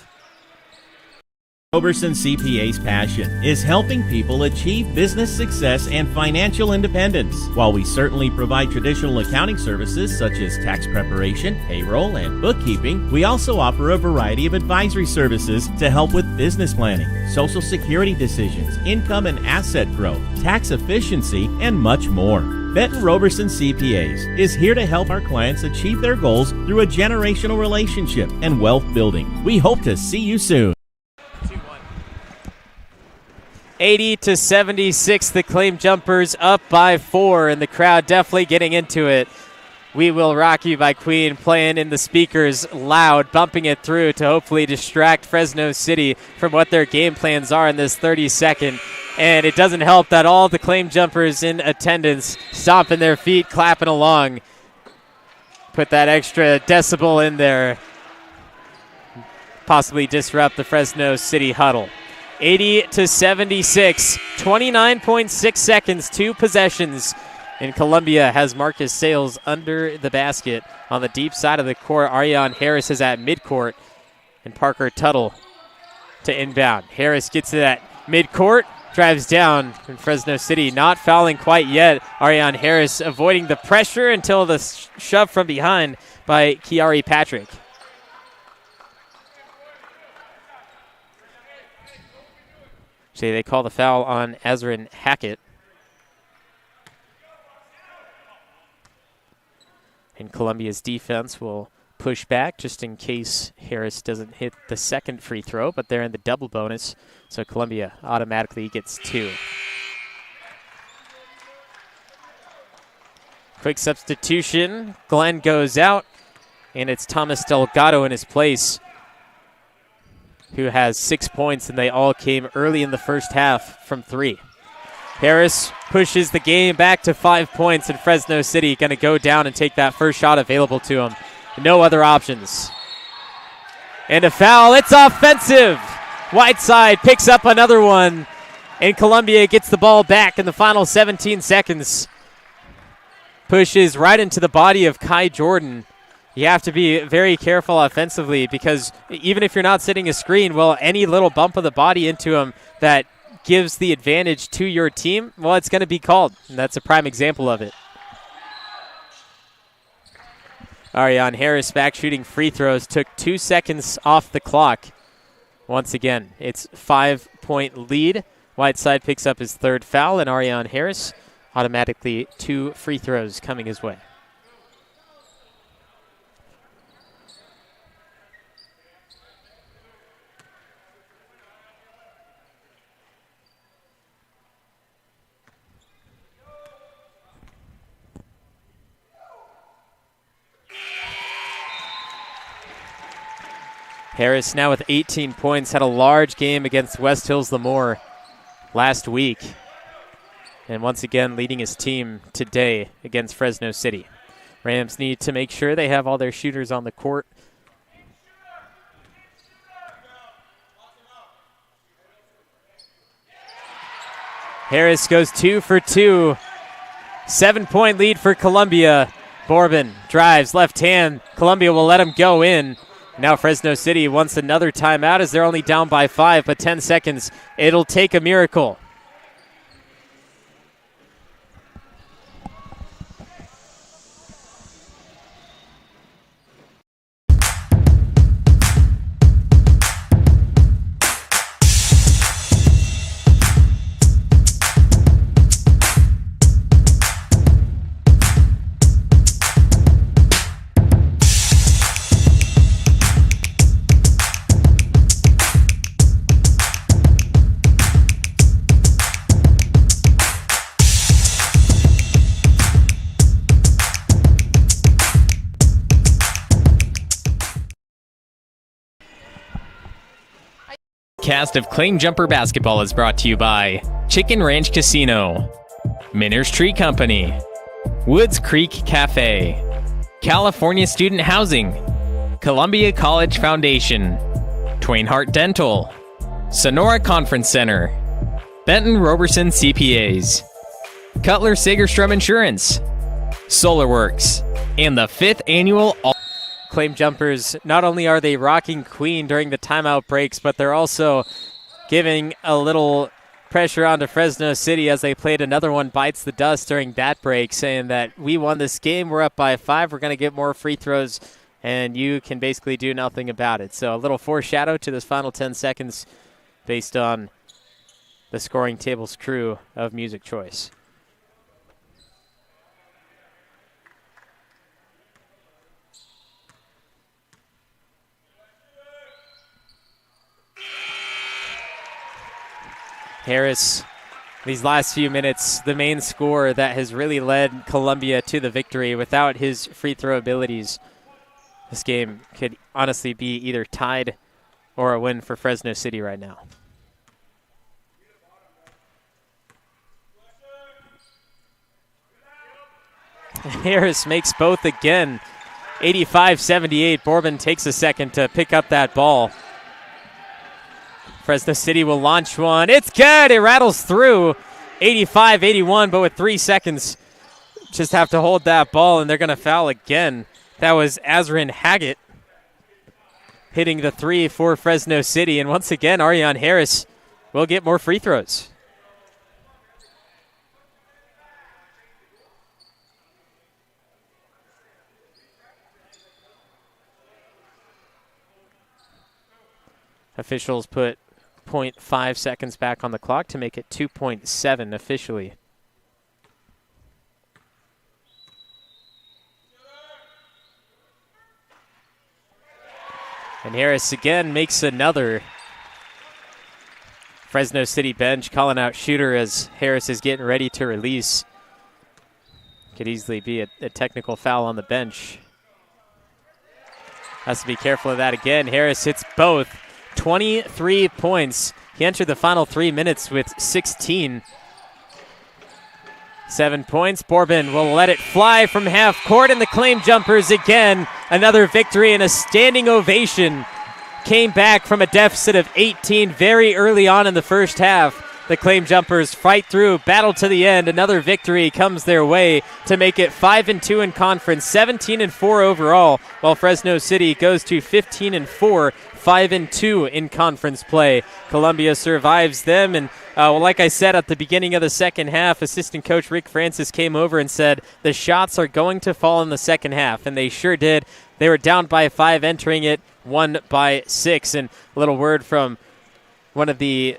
Roberson CPA's passion is helping people achieve business success and financial independence. While we certainly provide traditional accounting services such as tax preparation, payroll, and bookkeeping, we also offer a variety of advisory services to help with business planning, Social Security decisions, income and asset growth, tax efficiency, and much more. Benton Roberson CPAs is here to help our clients achieve their goals through a generational relationship and wealth building. We hope to see you soon. 80-76, the Claim Jumpers up by 4, and the crowd definitely getting into it. We Will Rock You by Queen playing in the speakers loud, bumping it through to hopefully distract Fresno City from what their game plans are in this 32nd. And it doesn't help that all the Claim Jumpers in attendance stomping their feet, clapping along. Put that extra decibel in there. Possibly disrupt the Fresno City huddle. 80-76, 29.6 seconds, 2 possessions. And Columbia has Marcus Sales under the basket on the deep side of the court. Ariane Harris is at midcourt, and Parker Tuttle to inbound. Harris gets to that midcourt, drives down, and Fresno City not fouling quite yet. Ariane Harris avoiding the pressure until the shove from behind by Kiari Patrick. So they call the foul on Azrin Hackett. And Columbia's defense will push back just in case Harris doesn't hit the second free throw, but they're in the double bonus, so Columbia automatically gets 2. Quick substitution. Glenn goes out, and it's Thomas Delgado in his place, who has 6 points, and they all came early in the first half from 3. Harris pushes the game back to 5 points, and Fresno City going to go down and take that first shot available to him. No other options. And a foul. It's offensive. Whiteside picks up another one, and Columbia gets the ball back in the final 17 seconds. Pushes right into the body of Kai Jordan. You have to be very careful offensively because even if you're not setting a screen, well, any little bump of the body into him that gives the advantage to your team, well, it's going to be called. And that's a prime example of it. Ariane Harris back shooting free throws. Took 2 seconds off the clock. Once again, it's 5-point lead. Whiteside picks up his 3rd foul, and Ariane Harris automatically 2 free throws coming his way. Harris now with 18 points, had a large game against West Hills Lemoore last week. And once again, leading his team today against Fresno City. Rams need to make sure they have all their shooters on the court. Harris goes 2 for 2. 7-point lead for Columbia. Bourbon drives left hand. Columbia will let him go in. Now Fresno City wants another timeout as they're only down by 5, but 10 seconds. It'll take a miracle. Cast of Claim Jumper Basketball is brought to you by Chicken Ranch Casino, Minner's Tree Company, Woods Creek Cafe, California Student Housing, Columbia College Foundation, Twain Hart Dental, Sonora Conference Center, Benton Roberson CPAs, Cutler Sagerstrom Insurance, SolarWorks, and the 5th annual Claim Jumpers, not only are they rocking Queen during the timeout breaks, but they're also giving a little pressure onto Fresno City as they played another one bites the dust during that break, saying that we won this game, we're up by 5, we're going to get more free throws, and you can basically do nothing about it. So a little foreshadow to this final 10 seconds based on the scoring table's crew of Music Choice. Harris, these last few minutes, the main scorer that has really led Columbia to the victory. Without his free throw abilities, this game could honestly be either tied or a win for Fresno City right now. Harris makes both again. 85-78. Bourbon takes a second to pick up that ball. Fresno City will launch one. It's good. It rattles through. 85-81, but with 3 seconds, just have to hold that ball, and they're going to foul again. That was Azrin Hackett hitting the 3 for Fresno City. And once again, Ariane Harris will get more free throws. Officials put 0.5 seconds back on the clock to make it 2.7 officially. And Harris again makes another. Fresno City bench calling out shooter as Harris is getting ready to release. Could easily be a technical foul on the bench. Has to be careful of that again. Harris hits both. 23 points. He entered the final 3 minutes with 16. 7 points. Bourbon will let it fly from half court, and the claim jumpers again. Another victory and a standing ovation. Came back from a deficit of 18 very early on in the first half. The claim jumpers fight through, battle to the end. Another victory comes their way to make it 5-2 in conference, 17-4 overall, while Fresno City goes to 15-4, 5-2 in conference play. Columbia survives them, and like I said at the beginning of the second half, assistant coach Rick Francis came over and said the shots are going to fall in the second half, and they sure did. They were down by 5 entering it, won by 6, and a little word from one of the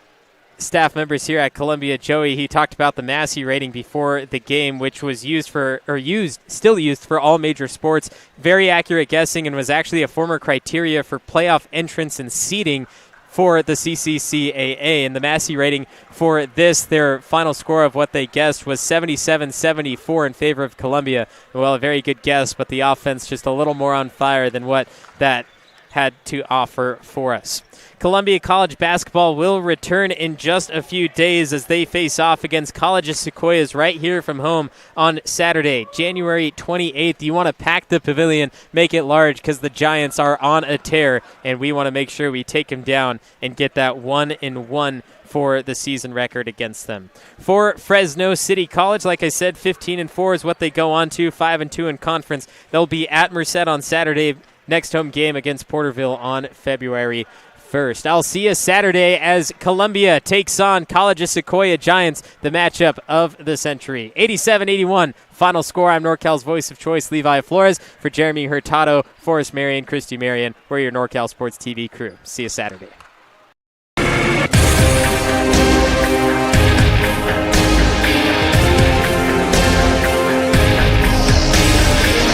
staff members here at Columbia, Joey. He talked about the Massey rating before the game, which was still used for all major sports. Very accurate guessing, and was actually a former criteria for playoff entrance and seeding for the CCCAA. And the Massey rating for this, their final score of what they guessed, was 77-74 in favor of Columbia. Well, a very good guess, but the offense just a little more on fire than what that had to offer for us. Columbia College basketball will return in just a few days as they face off against College of Sequoias right here from home on Saturday, January 28th. You want to pack the pavilion, make it large, because the Giants are on a tear, and we want to make sure we take them down and get that 1-1 for the season record against them. For Fresno City College, like I said, 15-4 is what they go on to, 5-2 in conference. They'll be at Merced on Saturday. Next home game against Porterville on February 1st. I'll see you Saturday as Columbia takes on College of Sequoia Giants, the matchup of the century. 87-81, final score. I'm NorCal's voice of choice, Levi Flores. For Jeremy Hurtado, Forrest Marion, Christy Marion, we're your NorCal Sports TV crew. See you Saturday.